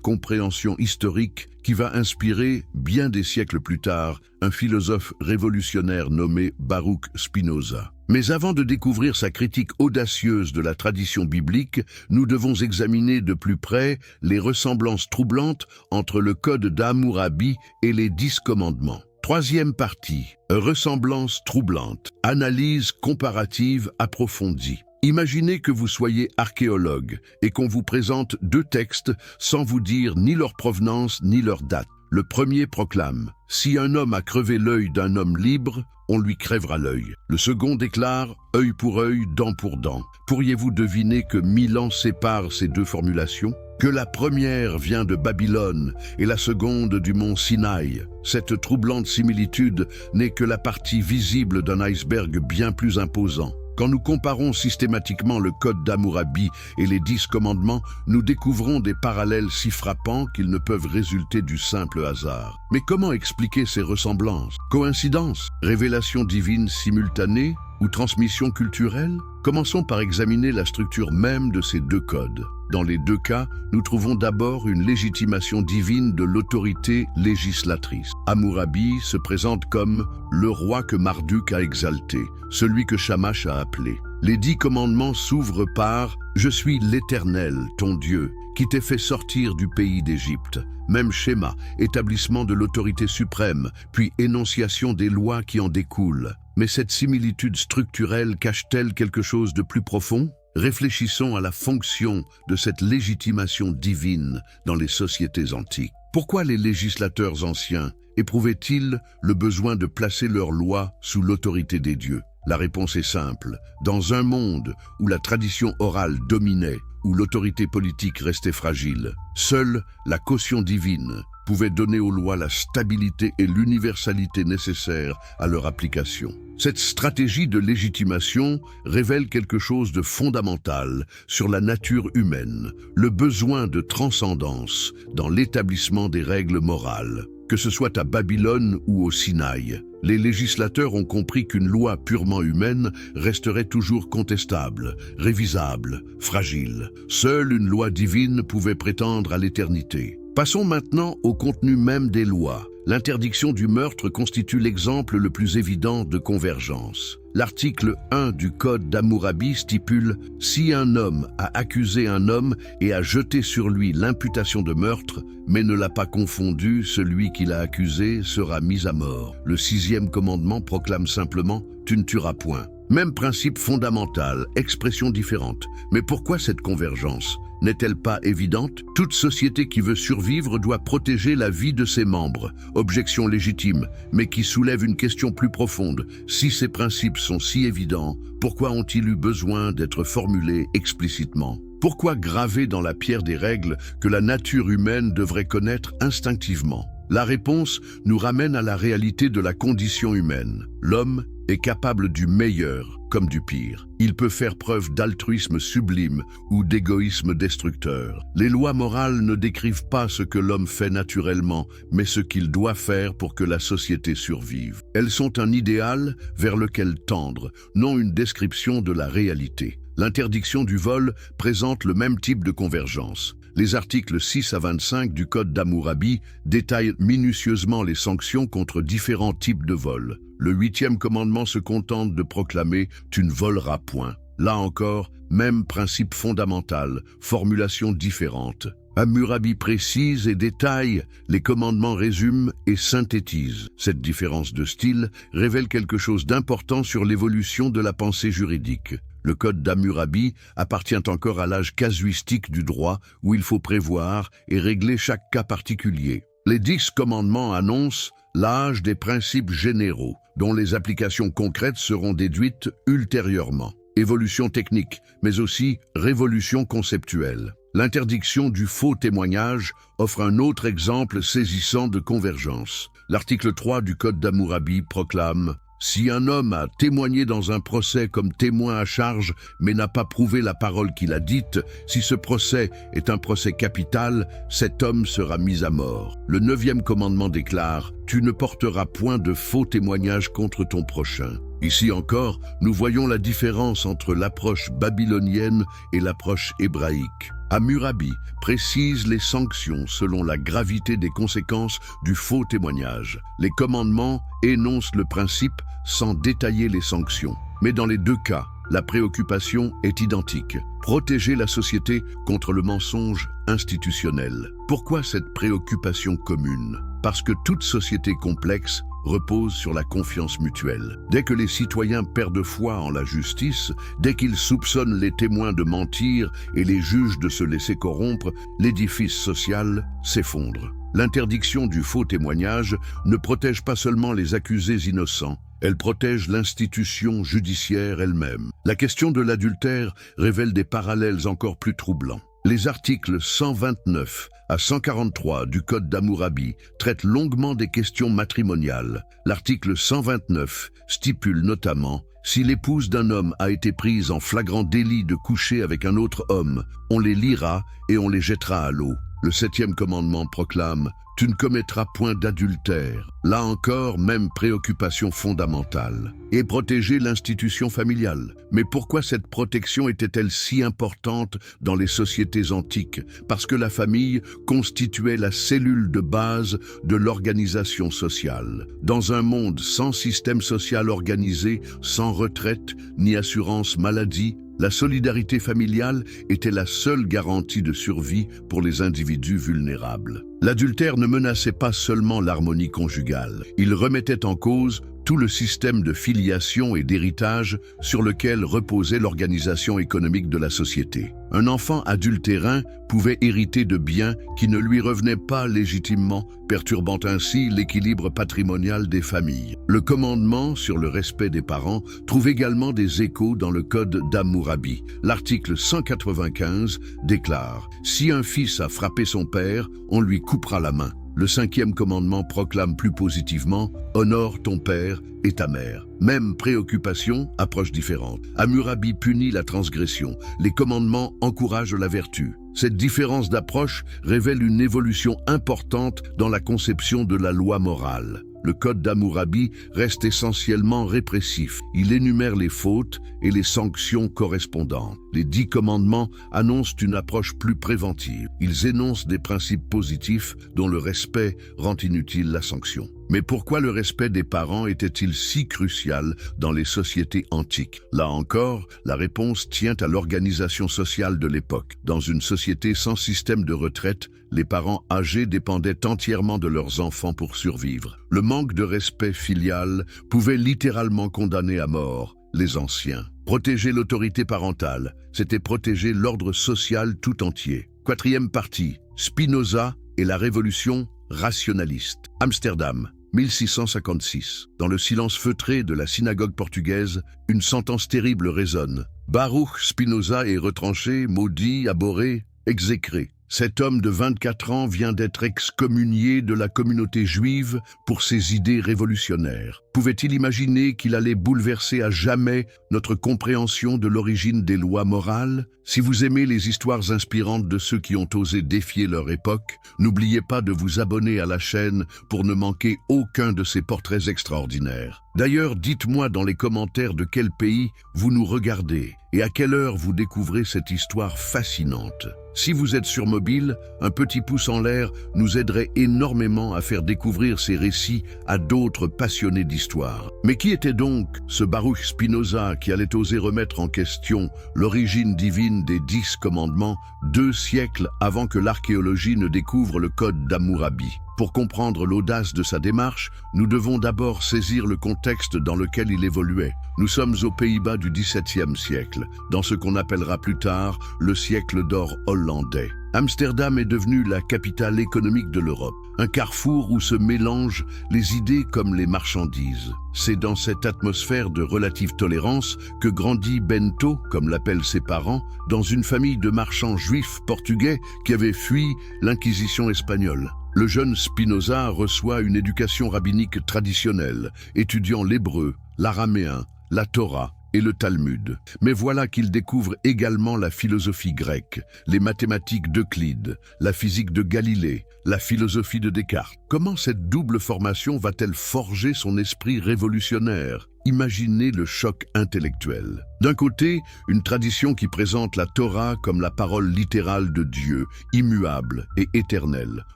compréhension historique qui va inspirer, bien des siècles plus tard, un philosophe révolutionnaire nommé Baruch Spinoza. Mais avant de découvrir sa critique audacieuse de la tradition biblique, nous devons examiner de plus près les ressemblances troublantes entre le code d'Hammurabi et les 10 commandements. Troisième partie, ressemblance troublante, analyse comparative approfondie. Imaginez que vous soyez archéologue et qu'on vous présente 2 textes sans vous dire ni leur provenance ni leur date. Le premier proclame « Si un homme a crevé l'œil d'un homme libre, on lui crèvera l'œil ». Le second déclare « œil pour œil, dent pour dent ». Pourriez-vous deviner que 1000 ans séparent ces 2 formulations ? Que la première vient de Babylone et la seconde du mont Sinaï. Cette troublante similitude n'est que la partie visible d'un iceberg bien plus imposant. Quand nous comparons systématiquement le code d'Hammurabi et les 10 commandements, nous découvrons des parallèles si frappants qu'ils ne peuvent résulter du simple hasard. Mais comment expliquer ces ressemblances? Coïncidence? Révélation divine simultanée? Ou transmission culturelle? Commençons par examiner la structure même de ces 2 codes. Dans les 2 cas, nous trouvons d'abord une légitimation divine de l'autorité législatrice. Hammurabi se présente comme le roi que Marduk a exalté, celui que Shamash a appelé. Les 10 commandements s'ouvrent par « Je suis l'Éternel, ton Dieu, qui t'ai fait sortir du pays d'Égypte ». Même schéma, établissement de l'autorité suprême, puis énonciation des lois qui en découlent. Mais cette similitude structurelle cache-t-elle quelque chose de plus profond? Réfléchissons à la fonction de cette légitimation divine dans les sociétés antiques. Pourquoi les législateurs anciens éprouvaient-ils le besoin de placer leurs lois sous l'autorité des dieux? La réponse est simple. Dans un monde où la tradition orale dominait, où l'autorité politique restait fragile, seule la caution divine pouvait donner aux lois la stabilité et l'universalité nécessaires à leur application. Cette stratégie de légitimation révèle quelque chose de fondamental sur la nature humaine, le besoin de transcendance dans l'établissement des règles morales. Que ce soit à Babylone ou au Sinaï, les législateurs ont compris qu'une loi purement humaine resterait toujours contestable, révisable, fragile. Seule une loi divine pouvait prétendre à l'éternité. Passons maintenant au contenu même des lois. L'interdiction du meurtre constitue l'exemple le plus évident de convergence. L'article 1 du Code d'Hammurabi stipule « Si un homme a accusé un homme et a jeté sur lui l'imputation de meurtre, mais ne l'a pas confondu, celui qui l'a accusé sera mis à mort. » Le 6e commandement proclame simplement « Tu ne tueras point ». Même principe fondamental, expression différente. Mais pourquoi cette convergence? n'est-elle pas évidente? Toute société qui veut survivre doit protéger la vie de ses membres. Objection légitime, mais qui soulève une question plus profonde. Si ces principes sont si évidents, pourquoi ont-ils eu besoin d'être formulés explicitement? Pourquoi graver dans la pierre des règles que la nature humaine devrait connaître instinctivement? La réponse nous ramène à la réalité de la condition humaine. L'homme est capable du meilleur comme du pire. Il peut faire preuve d'altruisme sublime ou d'égoïsme destructeur. Les lois morales ne décrivent pas ce que l'homme fait naturellement, mais ce qu'il doit faire pour que la société survive. Elles sont un idéal vers lequel tendre, non une description de la réalité. L'interdiction du vol présente le même type de convergence. Les articles 6 à 25 du Code d'Hammurabi détaillent minutieusement les sanctions contre différents types de vols. Le 8e commandement se contente de proclamer « Tu ne voleras point ». Là encore, même principe fondamental, formulation différente. Hammurabi précise et détaille, les commandements résument et synthétisent. Cette différence de style révèle quelque chose d'important sur l'évolution de la pensée juridique. Le Code d'Hammurabi appartient encore à l'âge casuistique du droit où il faut prévoir et régler chaque cas particulier. Les 10 commandements annoncent l'âge des principes généraux, dont les applications concrètes seront déduites ultérieurement. Évolution technique, mais aussi révolution conceptuelle. L'interdiction du faux témoignage offre un autre exemple saisissant de convergence. L'article 3 du Code d'Hammurabi proclame « Si un homme a témoigné dans un procès comme témoin à charge, mais n'a pas prouvé la parole qu'il a dite, si ce procès est un procès capital, cet homme sera mis à mort. » Le 9e commandement déclare « Tu ne porteras point de faux témoignages contre ton prochain. » Ici encore, nous voyons la différence entre l'approche babylonienne et l'approche hébraïque. Hammurabi précise les sanctions selon la gravité des conséquences du faux témoignage. Les commandements énoncent le principe sans détailler les sanctions. Mais dans les deux cas, la préoccupation est identique. Protéger la société contre le mensonge institutionnel. Pourquoi cette préoccupation commune? Parce que toute société complexe repose sur la confiance mutuelle. Dès que les citoyens perdent foi en la justice, dès qu'ils soupçonnent les témoins de mentir et les juges de se laisser corrompre, l'édifice social s'effondre. L'interdiction du faux témoignage ne protège pas seulement les accusés innocents, elle protège l'institution judiciaire elle-même. La question de l'adultère révèle des parallèles encore plus troublants. Les articles 129 à 143 du Code d'Hammurabi traitent longuement des questions matrimoniales. L'article 129 stipule notamment « Si l'épouse d'un homme a été prise en flagrant délit de coucher avec un autre homme, on les liera et on les jettera à l'eau. » Le 7e commandement proclame « Tu ne commettras point d'adultère ». Là encore, même préoccupation fondamentale. Et protéger l'institution familiale. Mais pourquoi cette protection était-elle si importante dans les sociétés antiques? Parce que la famille constituait la cellule de base de l'organisation sociale. Dans un monde sans système social organisé, sans retraite ni assurance maladie, la solidarité familiale était la seule garantie de survie pour les individus vulnérables. L'adultère ne menaçait pas seulement l'harmonie conjugale, il remettait en cause tout le système de filiation et d'héritage sur lequel reposait l'organisation économique de la société. Un enfant adultérin pouvait hériter de biens qui ne lui revenaient pas légitimement, perturbant ainsi l'équilibre patrimonial des familles. Le commandement sur le respect des parents trouve également des échos dans le Code d'Hammurabi. L'article 195 déclare « Si un fils a frappé son père, on lui coupera la main ». Le 5e commandement proclame plus positivement « Honore ton père et ta mère ». Même préoccupation, approche différente. Hammurabi punit la transgression, les commandements encouragent la vertu. Cette différence d'approche révèle une évolution importante dans la conception de la loi morale. Le Code d'Hammurabi reste essentiellement répressif. Il énumère les fautes et les sanctions correspondantes. Les 10 commandements annoncent une approche plus préventive. Ils énoncent des principes positifs dont le respect rend inutile la sanction. Mais pourquoi le respect des parents était-il si crucial dans les sociétés antiques? Là encore, la réponse tient à l'organisation sociale de l'époque. Dans une société sans système de retraite, les parents âgés dépendaient entièrement de leurs enfants pour survivre. Le manque de respect filial pouvait littéralement condamner à mort les anciens. Protéger l'autorité parentale, c'était protéger l'ordre social tout entier. Quatrième partie, Spinoza et la révolution rationaliste. Amsterdam, 1656. Dans le silence feutré de la synagogue portugaise, une sentence terrible résonne. Baruch Spinoza est retranché, maudit, abhorré, exécré. Cet homme de 24 ans vient d'être excommunié de la communauté juive pour ses idées révolutionnaires. Pouvait-il imaginer qu'il allait bouleverser à jamais notre compréhension de l'origine des lois morales? Si vous aimez les histoires inspirantes de ceux qui ont osé défier leur époque, n'oubliez pas de vous abonner à la chaîne pour ne manquer aucun de ces portraits extraordinaires. D'ailleurs, dites-moi dans les commentaires de quel pays vous nous regardez et à quelle heure vous découvrez cette histoire fascinante. Si vous êtes sur mobile, un petit pouce en l'air nous aiderait énormément à faire découvrir ces récits à d'autres passionnés d'histoire. Mais qui était donc ce Baruch Spinoza qui allait oser remettre en question l'origine divine des 10 commandements 2 siècles avant que l'archéologie ne découvre le code d'Hammurabi? Pour comprendre l'audace de sa démarche, nous devons d'abord saisir le contexte dans lequel il évoluait. Nous sommes aux Pays-Bas du XVIIe siècle, dans ce qu'on appellera plus tard le siècle d'or hollandais. Amsterdam est devenue la capitale économique de l'Europe, un carrefour où se mélangent les idées comme les marchandises. C'est dans cette atmosphère de relative tolérance que grandit Bento, comme l'appellent ses parents, dans une famille de marchands juifs portugais qui avaient fui l'Inquisition espagnole. Le jeune Spinoza reçoit une éducation rabbinique traditionnelle, étudiant l'hébreu, l'araméen, la Torah et le Talmud. Mais voilà qu'il découvre également la philosophie grecque, les mathématiques d'Euclide, la physique de Galilée, la philosophie de Descartes. Comment cette double formation va-t-elle forger son esprit révolutionnaire? Imaginez le choc intellectuel. D'un côté, une tradition qui présente la Torah comme la parole littérale de Dieu, immuable et éternelle.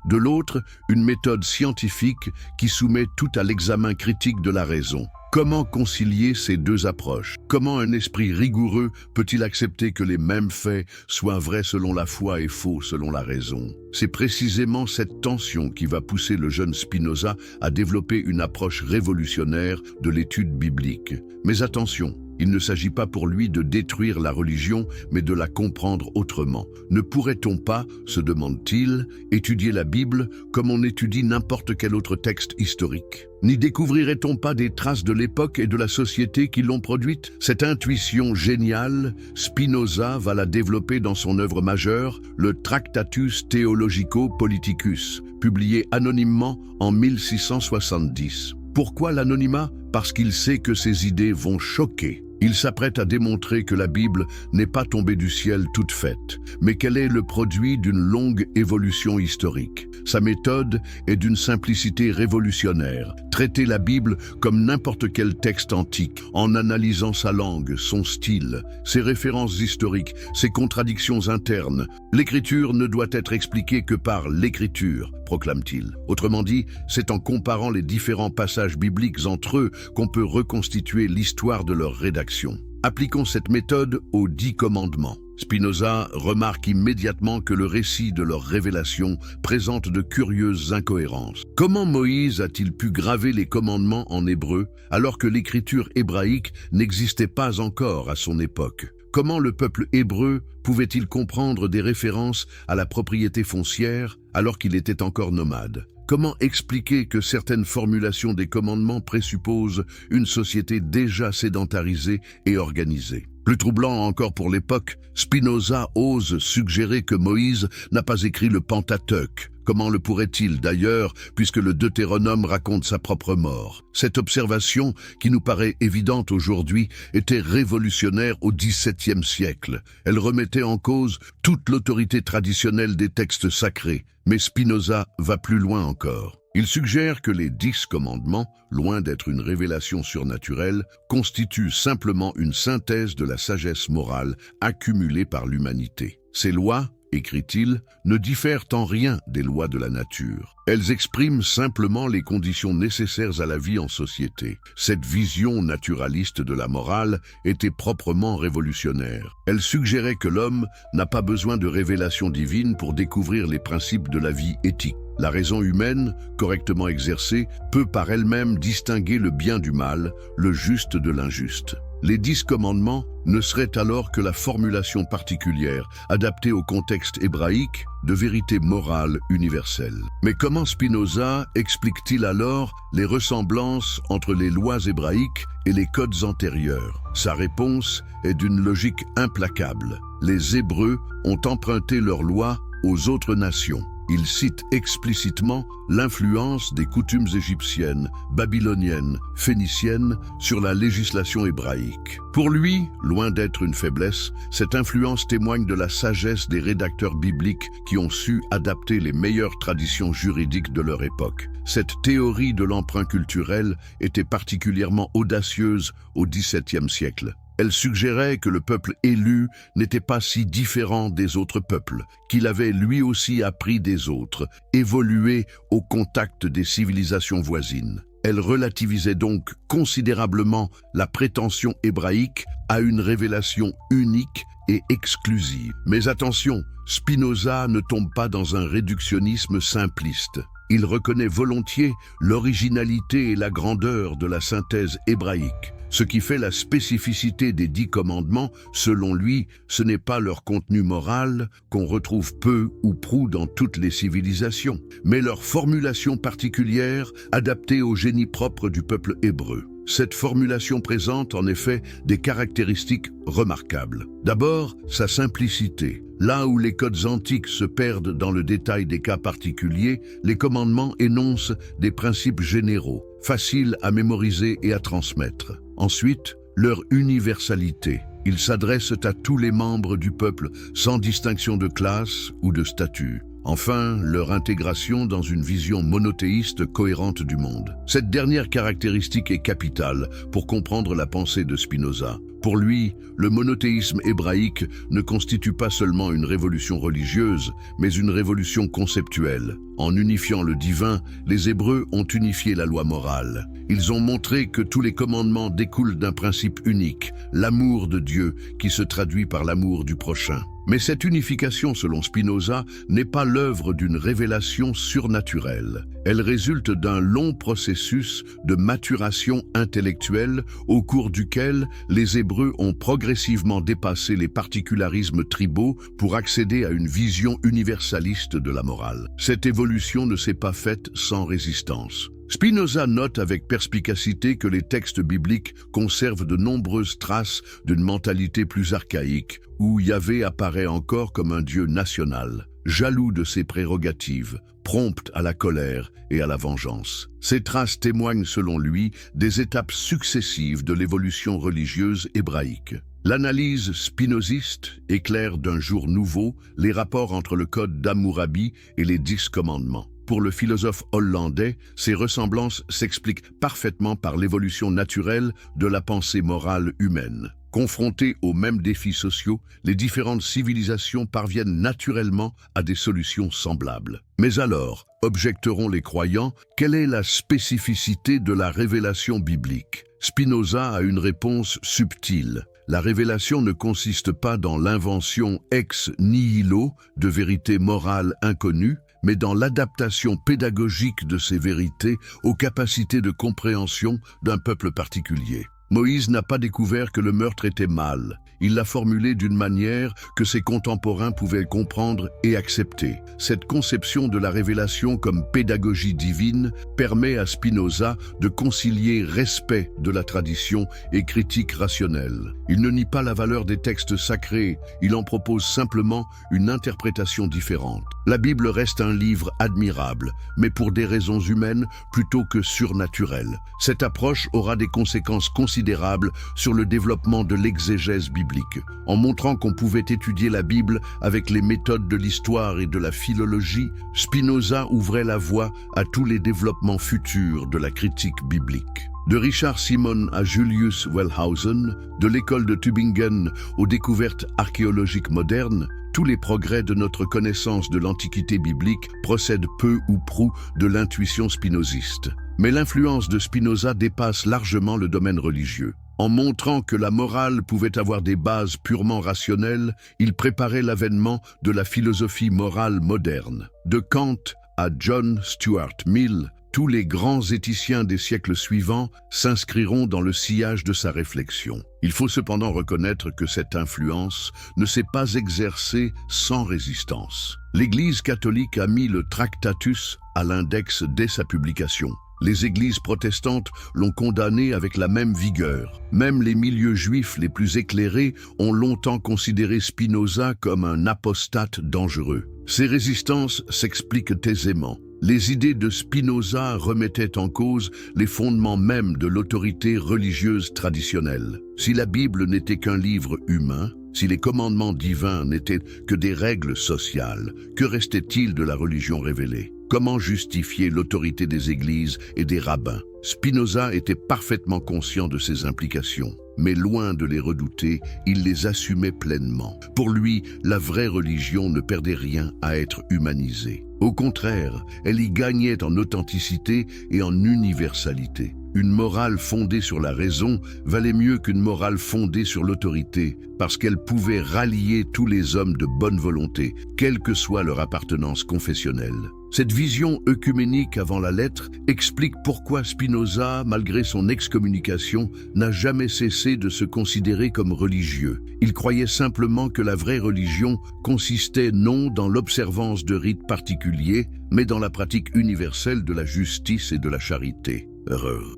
De l'autre, une méthode scientifique qui soumet tout à l'examen critique de la raison. Comment concilier ces deux approches? Comment un esprit rigoureux peut-il accepter que les mêmes faits soient vrais selon la foi et faux selon la raison? C'est précisément cette tension qui va pousser le jeune Spinoza à développer une approche révolutionnaire de l'étude biblique. Mais attention, il ne s'agit pas pour lui de détruire la religion, mais de la comprendre autrement. Ne pourrait-on pas, se demande-t-il, étudier la Bible comme on étudie n'importe quel autre texte historique? N'y découvrirait-on pas des traces de l'époque et de la société qui l'ont produite? Cette intuition géniale, Spinoza va la développer dans son œuvre majeure, le Tractatus Theologico-Politicus, publié anonymement en 1670. Pourquoi l'anonymat? Parce qu'il sait que ses idées vont choquer. Il s'apprête à démontrer que la Bible n'est pas tombée du ciel toute faite, mais qu'elle est le produit d'une longue évolution historique. Sa méthode est d'une simplicité révolutionnaire. Traiter la Bible comme n'importe quel texte antique, en analysant sa langue, son style, ses références historiques, ses contradictions internes. L'écriture ne doit être expliquée que par l'écriture, proclame-t-il. Autrement dit, c'est en comparant les différents passages bibliques entre eux qu'on peut reconstituer l'histoire de leur rédaction. Appliquons cette méthode aux 10 commandements. Spinoza remarque immédiatement que le récit de leur révélation présente de curieuses incohérences. Comment Moïse a-t-il pu graver les commandements en hébreu alors que l'écriture hébraïque n'existait pas encore à son époque? Comment le peuple hébreu pouvait-il comprendre des références à la propriété foncière alors qu'il était encore nomade? Comment expliquer que certaines formulations des commandements présupposent une société déjà sédentarisée et organisée? Plus troublant encore pour l'époque, Spinoza ose suggérer que Moïse n'a pas écrit le Pentateuque. Comment le pourrait-il d'ailleurs, puisque le Deutéronome raconte sa propre mort? Cette observation, qui nous paraît évidente aujourd'hui, était révolutionnaire au XVIIe siècle. Elle remettait en cause toute l'autorité traditionnelle des textes sacrés. Mais Spinoza va plus loin encore. Il suggère que les 10 commandements, loin d'être une révélation surnaturelle, constituent simplement une synthèse de la sagesse morale accumulée par l'humanité. Ces lois, écrit-il, ne diffèrent en rien des lois de la nature. Elles expriment simplement les conditions nécessaires à la vie en société. Cette vision naturaliste de la morale était proprement révolutionnaire. Elle suggérait que l'homme n'a pas besoin de révélation divine pour découvrir les principes de la vie éthique. La raison humaine, correctement exercée, peut par elle-même distinguer le bien du mal, le juste de l'injuste. Les 10 commandements ne seraient alors que la formulation particulière, adaptée au contexte hébraïque, de vérité morale universelle. Mais comment Spinoza explique-t-il alors les ressemblances entre les lois hébraïques et les codes antérieurs? Sa réponse est d'une logique implacable. Les Hébreux ont emprunté leurs lois aux autres nations. Il cite explicitement l'influence des coutumes égyptiennes, babyloniennes, phéniciennes sur la législation hébraïque. Pour lui, loin d'être une faiblesse, cette influence témoigne de la sagesse des rédacteurs bibliques qui ont su adapter les meilleures traditions juridiques de leur époque. Cette théorie de l'emprunt culturel était particulièrement audacieuse au XVIIe siècle. Elle suggérait que le peuple élu n'était pas si différent des autres peuples, qu'il avait lui aussi appris des autres, évolué au contact des civilisations voisines. Elle relativisait donc considérablement la prétention hébraïque à une révélation unique et exclusive. Mais attention, Spinoza ne tombe pas dans un réductionnisme simpliste. Il reconnaît volontiers l'originalité et la grandeur de la synthèse hébraïque. Ce qui fait la spécificité des 10 commandements, selon lui, ce n'est pas leur contenu moral, qu'on retrouve peu ou prou dans toutes les civilisations, mais leur formulation particulière adaptée au génie propre du peuple hébreu. Cette formulation présente en effet des caractéristiques remarquables. D'abord, sa simplicité. Là où les codes antiques se perdent dans le détail des cas particuliers, les commandements énoncent des principes généraux, faciles à mémoriser et à transmettre. Ensuite, leur universalité. Ils s'adressent à tous les membres du peuple, sans distinction de classe ou de statut. Enfin, leur intégration dans une vision monothéiste cohérente du monde. Cette dernière caractéristique est capitale pour comprendre la pensée de Spinoza. Pour lui, le monothéisme hébraïque ne constitue pas seulement une révolution religieuse, mais une révolution conceptuelle. En unifiant le divin, les Hébreux ont unifié la loi morale. Ils ont montré que tous les commandements découlent d'un principe unique, l'amour de Dieu, qui se traduit par l'amour du prochain. Mais cette unification, selon Spinoza, n'est pas l'œuvre d'une révélation surnaturelle. Elle résulte d'un long processus de maturation intellectuelle au cours duquel les Hébreux ont progressivement dépassé les particularismes tribaux pour accéder à une vision universaliste de la morale. Cette évolution ne s'est pas faite sans résistance. Spinoza note avec perspicacité que les textes bibliques conservent de nombreuses traces d'une mentalité plus archaïque, où Yahvé apparaît encore comme un Dieu national, jaloux de ses prérogatives, prompt à la colère et à la vengeance. Ces traces témoignent, selon lui, des étapes successives de l'évolution religieuse hébraïque. L'analyse spinoziste éclaire d'un jour nouveau les rapports entre le code d'Hammurabi et les 10 commandements. Pour le philosophe hollandais, ces ressemblances s'expliquent parfaitement par l'évolution naturelle de la pensée morale humaine. Confrontées aux mêmes défis sociaux, les différentes civilisations parviennent naturellement à des solutions semblables. Mais alors, objecteront les croyants, quelle est la spécificité de la révélation biblique? Spinoza a une réponse subtile. La révélation ne consiste pas dans l'invention ex nihilo de vérités morales inconnues, mais dans l'adaptation pédagogique de ces vérités aux capacités de compréhension d'un peuple particulier. Moïse n'a pas découvert que le meurtre était mal. Il l'a formulé d'une manière que ses contemporains pouvaient comprendre et accepter. Cette conception de la révélation comme pédagogie divine permet à Spinoza de concilier respect de la tradition et critique rationnelle. Il ne nie pas la valeur des textes sacrés, il en propose simplement une interprétation différente. La Bible reste un livre admirable, mais pour des raisons humaines plutôt que surnaturelles. Cette approche aura des conséquences considérables sur le développement de l'exégèse biblique, en montrant qu'on pouvait étudier la Bible avec les méthodes de l'histoire et de la philologie. Spinoza ouvrait la voie à tous les développements futurs de la critique biblique. De Richard Simon à Julius Wellhausen, de l'école de Tübingen aux découvertes archéologiques modernes, tous les progrès de notre connaissance de l'Antiquité biblique procèdent peu ou prou de l'intuition spinoziste. Mais l'influence de Spinoza dépasse largement le domaine religieux. En montrant que la morale pouvait avoir des bases purement rationnelles, il préparait l'avènement de la philosophie morale moderne. De Kant à John Stuart Mill, Tous les grands éthiciens des siècles suivants s'inscriront dans le sillage de sa réflexion. Il faut cependant reconnaître que cette influence ne s'est pas exercée sans résistance. L'Église catholique a mis le Tractatus à l'index dès sa publication. Les églises protestantes l'ont condamné avec la même vigueur. Même les milieux juifs les plus éclairés ont longtemps considéré Spinoza comme un apostate dangereux. Ces résistances s'expliquent aisément. Les idées de Spinoza remettaient en cause les fondements mêmes de l'autorité religieuse traditionnelle. Si la Bible n'était qu'un livre humain, si les commandements divins n'étaient que des règles sociales, que restait-il de la religion révélée? Comment justifier l'autorité des églises et des rabbins? Spinoza était parfaitement conscient de ces implications, mais loin de les redouter, il les assumait pleinement. Pour lui, la vraie religion ne perdait rien à être humanisée. Au contraire, elle y gagnait en authenticité et en universalité. Une morale fondée sur la raison valait mieux qu'une morale fondée sur l'autorité, parce qu'elle pouvait rallier tous les hommes de bonne volonté, quelle que soit leur appartenance confessionnelle. Cette vision œcuménique avant la lettre explique pourquoi Spinoza, malgré son excommunication, n'a jamais cessé de se considérer comme religieux. Il croyait simplement que la vraie religion consistait non dans l'observance de rites particuliers, mais dans la pratique universelle de la justice et de la charité.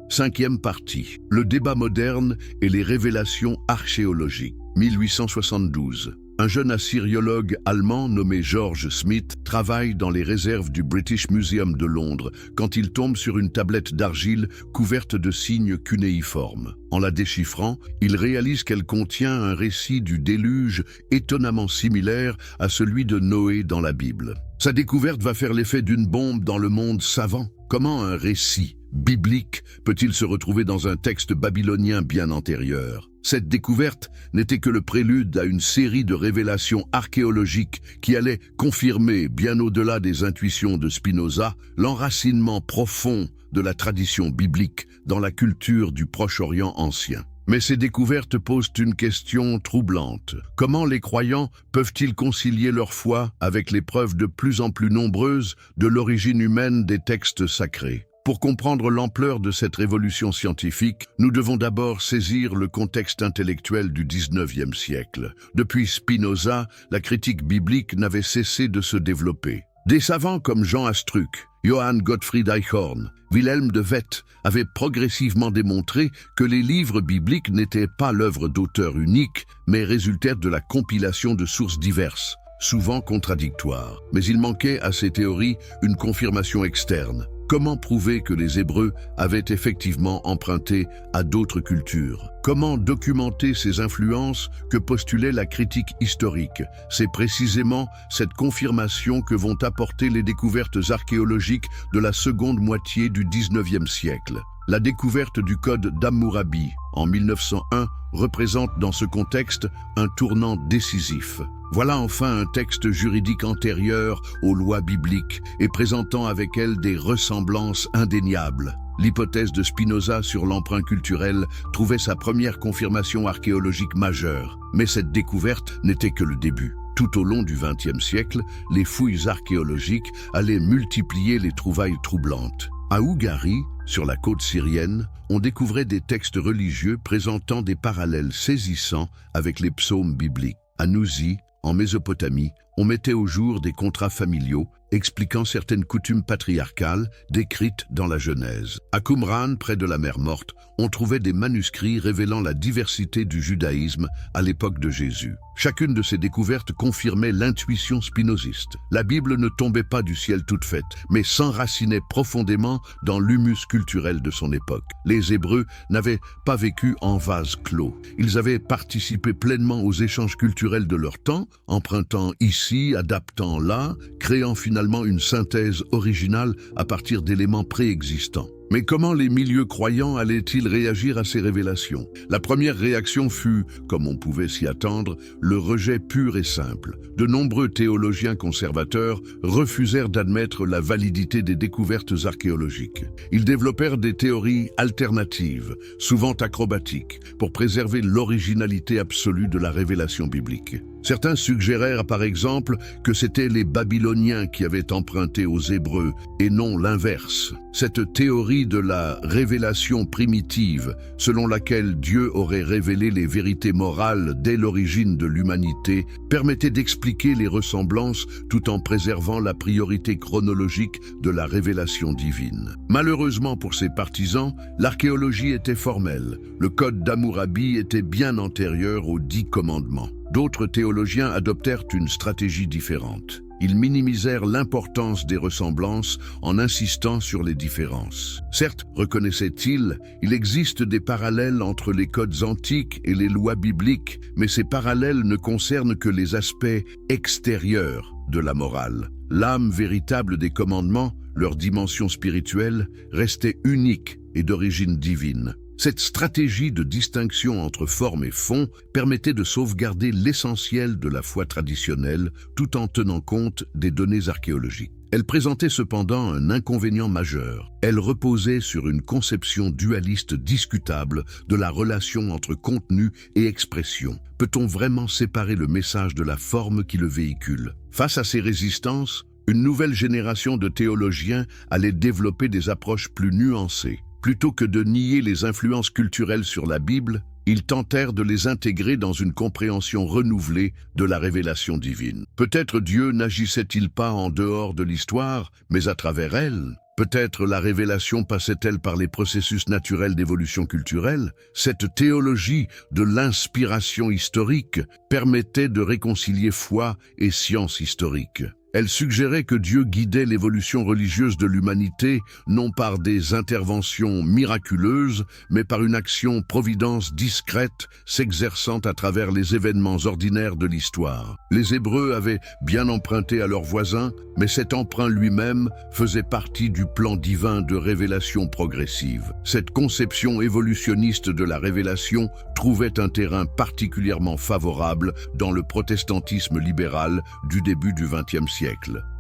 Cinquième partie. Le débat moderne et les révélations archéologiques. 1872. Un jeune assyriologue allemand nommé George Smith travaille dans les réserves du British Museum de Londres quand il tombe sur une tablette d'argile couverte de signes cunéiformes. En la déchiffrant, il réalise qu'elle contient un récit du déluge étonnamment similaire à celui de Noé dans la Bible. Sa découverte va faire l'effet d'une bombe dans le monde savant. Comment un récit biblique peut-il se retrouver dans un texte babylonien bien antérieur? Cette découverte n'était que le prélude à une série de révélations archéologiques qui allaient confirmer, bien au-delà des intuitions de Spinoza, l'enracinement profond de la tradition biblique dans la culture du Proche-Orient ancien. Mais ces découvertes posent une question troublante. Comment les croyants peuvent-ils concilier leur foi avec les preuves de plus en plus nombreuses de l'origine humaine des textes sacrés? Pour comprendre l'ampleur de cette révolution scientifique, nous devons d'abord saisir le contexte intellectuel du XIXe siècle. Depuis Spinoza, la critique biblique n'avait cessé de se développer. Des savants comme Jean Astruc, Johann Gottfried Eichhorn, Wilhelm de Weth avaient progressivement démontré que les livres bibliques n'étaient pas l'œuvre d'auteurs uniques, mais résultèrent de la compilation de sources diverses, souvent contradictoires. Mais il manquait à ces théories une confirmation externe. Comment prouver que les Hébreux avaient effectivement emprunté à d'autres cultures? Comment documenter ces influences que postulait la critique historique? C'est précisément cette confirmation que vont apporter les découvertes archéologiques de la seconde moitié du XIXe siècle. La découverte du code d'Hammurabi en 1901 représente dans ce contexte un tournant décisif. Voilà enfin un texte juridique antérieur aux lois bibliques et présentant avec elles des ressemblances indéniables. L'hypothèse de Spinoza sur l'emprunt culturel trouvait sa première confirmation archéologique majeure, mais cette découverte n'était que le début. Tout au long du XXe siècle, les fouilles archéologiques allaient multiplier les trouvailles troublantes. À Ougarit, sur la côte syrienne, on découvrait des textes religieux présentant des parallèles saisissants avec les psaumes bibliques. À Nouzi, en Mésopotamie, on mettait au jour des contrats familiaux expliquant certaines coutumes patriarcales décrites dans la Genèse. À Qumran, près de la mer Morte, on trouvait des manuscrits révélant la diversité du judaïsme à l'époque de Jésus. Chacune de ces découvertes confirmait l'intuition spinoziste. La Bible ne tombait pas du ciel toute faite, mais s'enracinait profondément dans l'humus culturel de son époque. Les Hébreux n'avaient pas vécu en vase clos. Ils avaient participé pleinement aux échanges culturels de leur temps, empruntant ici, adaptant là, créant finalement une synthèse originale à partir d'éléments préexistants. Mais comment les milieux croyants allaient-ils réagir à ces révélations? La première réaction fut, comme on pouvait s'y attendre, le rejet pur et simple. De nombreux théologiens conservateurs refusèrent d'admettre la validité des découvertes archéologiques. Ils développèrent des théories alternatives, souvent acrobatiques, pour préserver l'originalité absolue de la révélation biblique. Certains suggérèrent par exemple que c'était les Babyloniens qui avaient emprunté aux Hébreux et non l'inverse. Cette théorie de la révélation primitive, selon laquelle Dieu aurait révélé les vérités morales dès l'origine de l'humanité, permettait d'expliquer les ressemblances tout en préservant la priorité chronologique de la révélation divine. Malheureusement pour ses partisans, l'archéologie était formelle. Le code d'Hammurabi était bien antérieur aux 10 commandements. D'autres théologiens adoptèrent une stratégie différente. Ils minimisèrent l'importance des ressemblances en insistant sur les différences. Certes, reconnaissaient-ils, il existe des parallèles entre les codes antiques et les lois bibliques, mais ces parallèles ne concernent que les aspects extérieurs de la morale. L'âme véritable des commandements, leur dimension spirituelle, restait unique et d'origine divine. Cette stratégie de distinction entre forme et fond permettait de sauvegarder l'essentiel de la foi traditionnelle tout en tenant compte des données archéologiques. Elle présentait cependant un inconvénient majeur. Elle reposait sur une conception dualiste discutable de la relation entre contenu et expression. Peut-on vraiment séparer le message de la forme qui le véhicule? Face à ces résistances, une nouvelle génération de théologiens allait développer des approches plus nuancées. Plutôt que de nier les influences culturelles sur la Bible, ils tentèrent de les intégrer dans une compréhension renouvelée de la révélation divine. Peut-être Dieu n'agissait-il pas en dehors de l'histoire, mais à travers elle? Peut-être la révélation passait-elle par les processus naturels d'évolution culturelle? Cette théologie de l'inspiration historique permettait de réconcilier foi et science historique. Elle suggérait que Dieu guidait l'évolution religieuse de l'humanité non par des interventions miraculeuses, mais par une action providence discrète s'exerçant à travers les événements ordinaires de l'histoire. Les Hébreux avaient bien emprunté à leurs voisins, mais cet emprunt lui-même faisait partie du plan divin de révélation progressive. Cette conception évolutionniste de la révélation trouvait un terrain particulièrement favorable dans le protestantisme libéral du début du XXe siècle.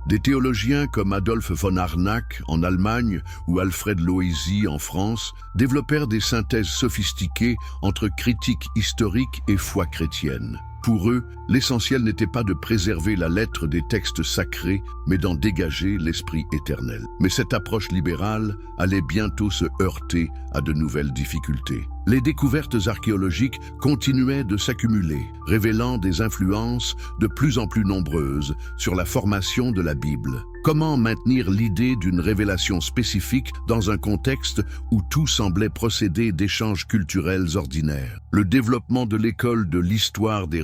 Des théologiens comme Adolphe von Harnack en Allemagne ou Alfred Loisy en France développèrent des synthèses sophistiquées entre critique historique et foi chrétienne. Pour eux, l'essentiel n'était pas de préserver la lettre des textes sacrés, mais d'en dégager l'esprit éternel. Mais cette approche libérale allait bientôt se heurter à de nouvelles difficultés. Les découvertes archéologiques continuaient de s'accumuler, révélant des influences de plus en plus nombreuses sur la formation de la Bible. Comment maintenir l'idée d'une révélation spécifique dans un contexte où tout semblait procéder d'échanges culturels ordinaires? Le développement de l'école de l'histoire des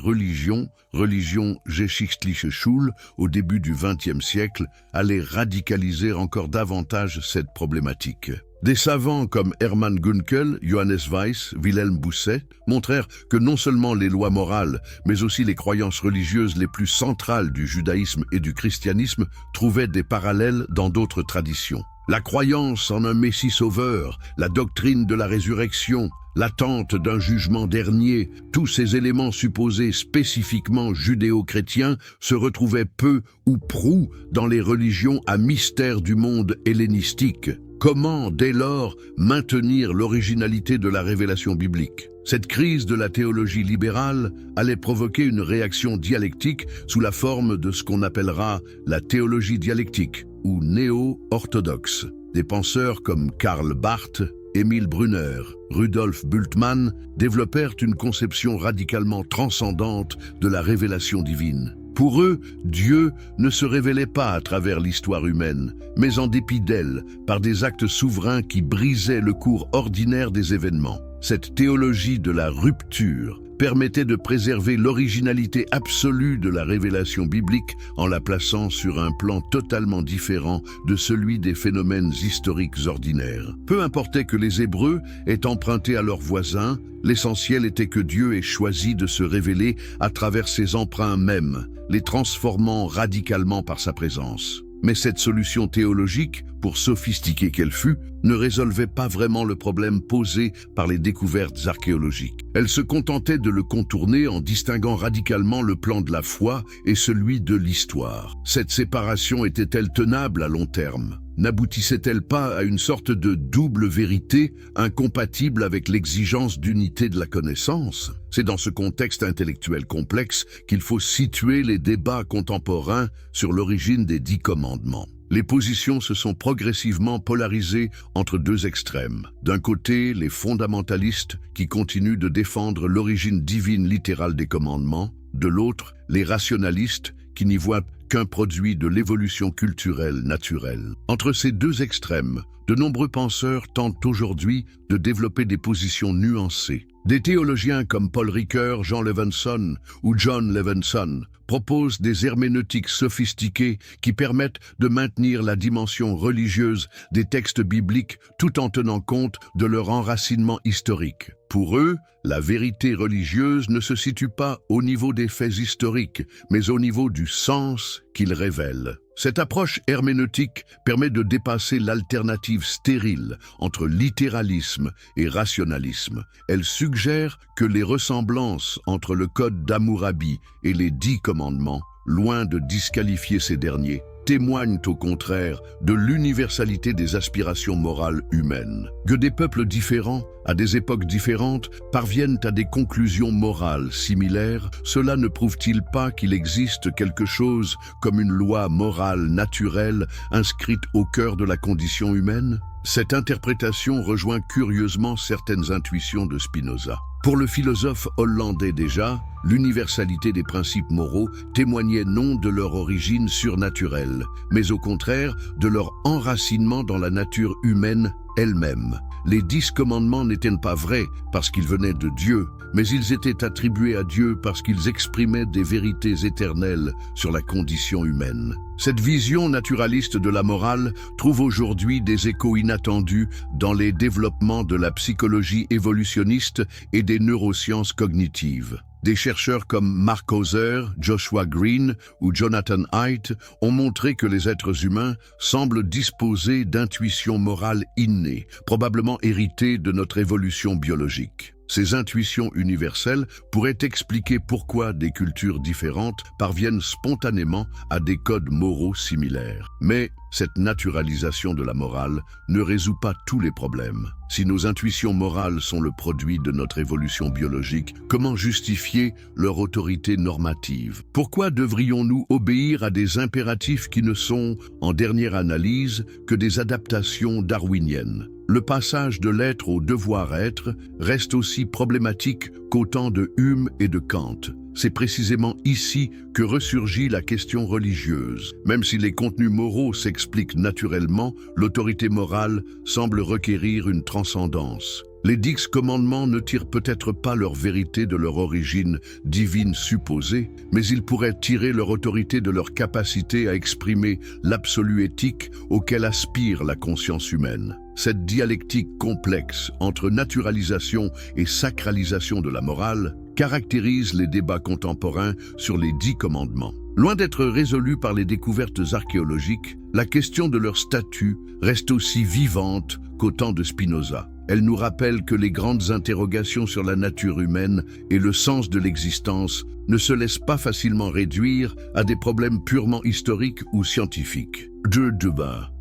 religion Geschichtliche Schule, au début du XXe siècle, allait radicaliser encore davantage cette problématique. Des savants comme Hermann Gunkel, Johannes Weiss, Wilhelm Bousset montrèrent que non seulement les lois morales, mais aussi les croyances religieuses les plus centrales du judaïsme et du christianisme trouvaient des parallèles dans d'autres traditions. La croyance en un Messie sauveur, la doctrine de la résurrection, l'attente d'un jugement dernier, tous ces éléments supposés spécifiquement judéo-chrétiens se retrouvaient peu ou prou dans les religions à mystère du monde hellénistique. Comment, dès lors, maintenir l'originalité de la révélation biblique? Cette crise de la théologie libérale allait provoquer une réaction dialectique sous la forme de ce qu'on appellera la théologie dialectique ou néo-orthodoxe. Des penseurs comme Karl Barth, Emil Brunner, Rudolf Bultmann développèrent une conception radicalement transcendante de la révélation divine. Pour eux, Dieu ne se révélait pas à travers l'histoire humaine, mais en dépit d'elle, par des actes souverains qui brisaient le cours ordinaire des événements. Cette théologie de la rupture permettait de préserver l'originalité absolue de la révélation biblique en la plaçant sur un plan totalement différent de celui des phénomènes historiques ordinaires. Peu importait que les Hébreux aient emprunté à leurs voisins, l'essentiel était que Dieu ait choisi de se révéler à travers ses emprunts mêmes, les transformant radicalement par sa présence. Mais cette solution théologique, pour sophistiquée qu'elle fût, ne résolvait pas vraiment le problème posé par les découvertes archéologiques. Elle se contentait de le contourner en distinguant radicalement le plan de la foi et celui de l'histoire. Cette séparation était-elle tenable à long terme? n'aboutissait-elle pas à une sorte de double vérité incompatible avec l'exigence d'unité de la connaissance? C'est dans ce contexte intellectuel complexe qu'il faut situer les débats contemporains sur l'origine des 10 commandements. Les positions se sont progressivement polarisées entre deux extrêmes. D'un côté, les fondamentalistes qui continuent de défendre l'origine divine littérale des commandements, de l'autre, les rationalistes qui n'y voient qu'un produit de l'évolution culturelle naturelle. Entre ces deux extrêmes, de nombreux penseurs tentent aujourd'hui de développer des positions nuancées. Des théologiens comme Paul Ricoeur, Jean Levenson ou John Levenson proposent des herméneutiques sophistiquées qui permettent de maintenir la dimension religieuse des textes bibliques tout en tenant compte de leur enracinement historique. Pour eux, la vérité religieuse ne se situe pas au niveau des faits historiques, mais au niveau du sens qu'ils révèlent. Cette approche herméneutique permet de dépasser l'alternative stérile entre littéralisme et rationalisme. Elle suggère que les ressemblances entre le Code d'Hammurabi et les 10 commandements, loin de disqualifier ces derniers, témoignent au contraire de l'universalité des aspirations morales humaines. Que des peuples différents, à des époques différentes, parviennent à des conclusions morales similaires, cela ne prouve-t-il pas qu'il existe quelque chose comme une loi morale naturelle inscrite au cœur de la condition humaine? Cette interprétation rejoint curieusement certaines intuitions de Spinoza. Pour le philosophe hollandais déjà, l'universalité des principes moraux témoignait non de leur origine surnaturelle, mais au contraire de leur enracinement dans la nature humaine elle-même. Les 10 commandements n'étaient pas vrais parce qu'ils venaient de Dieu, mais ils étaient attribués à Dieu parce qu'ils exprimaient des vérités éternelles sur la condition humaine. Cette vision naturaliste de la morale trouve aujourd'hui des échos inattendus dans les développements de la psychologie évolutionniste et des neurosciences cognitives. Des chercheurs comme Mark Hauser, Joshua Green ou Jonathan Haidt ont montré que les êtres humains semblent disposer d'intuitions morales innées, probablement héritées de notre évolution biologique. Ces intuitions universelles pourraient expliquer pourquoi des cultures différentes parviennent spontanément à des codes moraux similaires. Mais cette naturalisation de la morale ne résout pas tous les problèmes. Si nos intuitions morales sont le produit de notre évolution biologique, comment justifier leur autorité normative? Pourquoi devrions-nous obéir à des impératifs qui ne sont, en dernière analyse, que des adaptations darwiniennes? Le passage de l'être au devoir-être reste aussi problématique qu'au temps de Hume et de Kant. C'est précisément ici que ressurgit la question religieuse. Même si les contenus moraux s'expliquent naturellement, l'autorité morale semble requérir une transcendance. Les 10 commandements ne tirent peut-être pas leur vérité de leur origine divine supposée, mais ils pourraient tirer leur autorité de leur capacité à exprimer l'absolu éthique auquel aspire la conscience humaine. Cette dialectique complexe entre naturalisation et sacralisation de la morale caractérise les débats contemporains sur les 10 commandements. Loin d'être résolue par les découvertes archéologiques, la question de leur statut reste aussi vivante qu'au temps de Spinoza. Elle nous rappelle que les grandes interrogations sur la nature humaine et le sens de l'existence ne se laissent pas facilement réduire à des problèmes purement historiques ou scientifiques.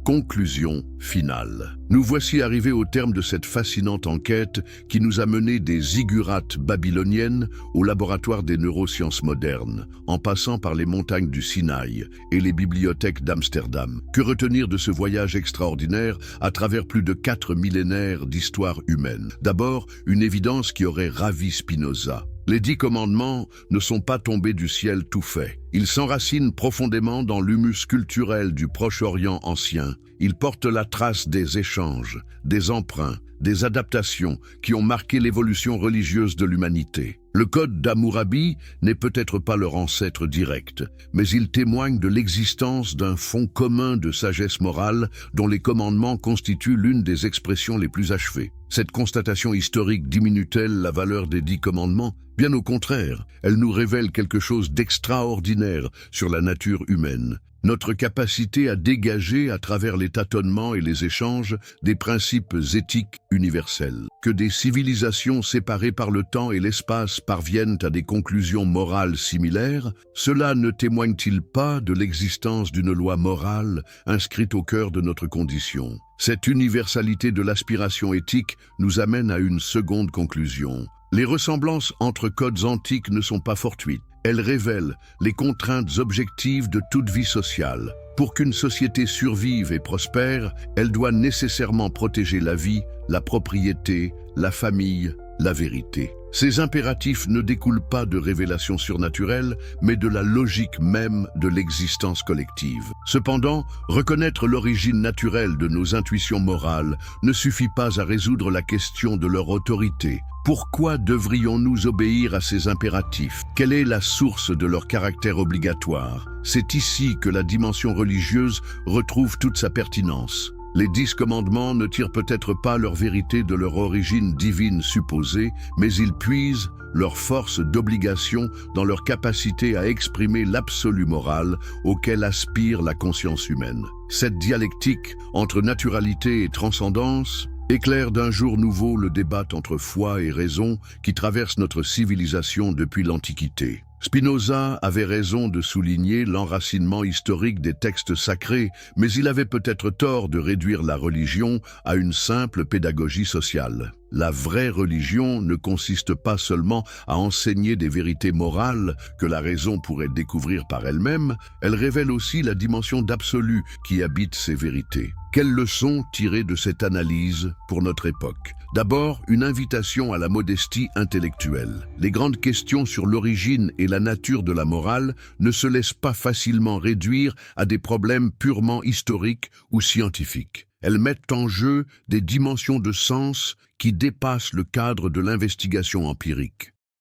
Conclusion finale. Nous voici arrivés au terme de cette fascinante enquête qui nous a mené des ziggurates babyloniennes au laboratoire des neurosciences modernes, en passant par les montagnes du Sinaï et les bibliothèques d'Amsterdam. Que retenir de ce voyage extraordinaire à travers plus de 4 millénaires d'histoire humaine? D'abord, une évidence qui aurait ravi Spinoza. Les 10 commandements ne sont pas tombés du ciel tout faits. Ils s'enracinent profondément dans l'humus culturel du Proche-Orient ancien. Ils portent la trace des échanges, des emprunts, des adaptations qui ont marqué l'évolution religieuse de l'humanité. Le Code d'Hammurabi n'est peut-être pas leur ancêtre direct, mais il témoigne de l'existence d'un fond commun de sagesse morale dont les commandements constituent l'une des expressions les plus achevées. Cette constatation historique diminue-t-elle la valeur des 10 commandements? Bien au contraire, elle nous révèle quelque chose d'extraordinaire sur la nature humaine. notre capacité à dégager à travers les tâtonnements et les échanges des principes éthiques universels. Que des civilisations séparées par le temps et l'espace parviennent à des conclusions morales similaires, cela ne témoigne-t-il pas de l'existence d'une loi morale inscrite au cœur de notre condition? Cette universalité de l'aspiration éthique nous amène à une seconde conclusion. Les ressemblances entre codes antiques ne sont pas fortuites. Elles révèlent les contraintes objectives de toute vie sociale. Pour qu'une société survive et prospère, elle doit nécessairement protéger la vie, la propriété, la famille, la vérité. Ces impératifs ne découlent pas de révélations surnaturelles, mais de la logique même de l'existence collective. Cependant, reconnaître l'origine naturelle de nos intuitions morales ne suffit pas à résoudre la question de leur autorité. Pourquoi devrions-nous obéir à ces impératifs? Quelle est la source de leur caractère obligatoire? C'est ici que la dimension religieuse retrouve toute sa pertinence. Les 10 commandements ne tirent peut-être pas leur vérité de leur origine divine supposée, mais ils puisent leur force d'obligation dans leur capacité à exprimer l'absolu moral auquel aspire la conscience humaine. Cette dialectique entre naturalité et transcendance éclaire d'un jour nouveau le débat entre foi et raison qui traverse notre civilisation depuis l'Antiquité. Spinoza avait raison de souligner l'enracinement historique des textes sacrés, mais il avait peut-être tort de réduire la religion à une simple pédagogie sociale. La vraie religion ne consiste pas seulement à enseigner des vérités morales que la raison pourrait découvrir par elle-même, elle révèle aussi la dimension d'absolu qui habite ces vérités. Quelles leçons tirer de cette analyse pour notre époque? D'abord, une invitation à la modestie intellectuelle. Les grandes questions sur l'origine et la nature de la morale ne se laissent pas facilement réduire à des problèmes purement historiques ou scientifiques. Elles mettent en jeu des dimensions de sens qui dépassent le cadre de l'investigation empirique.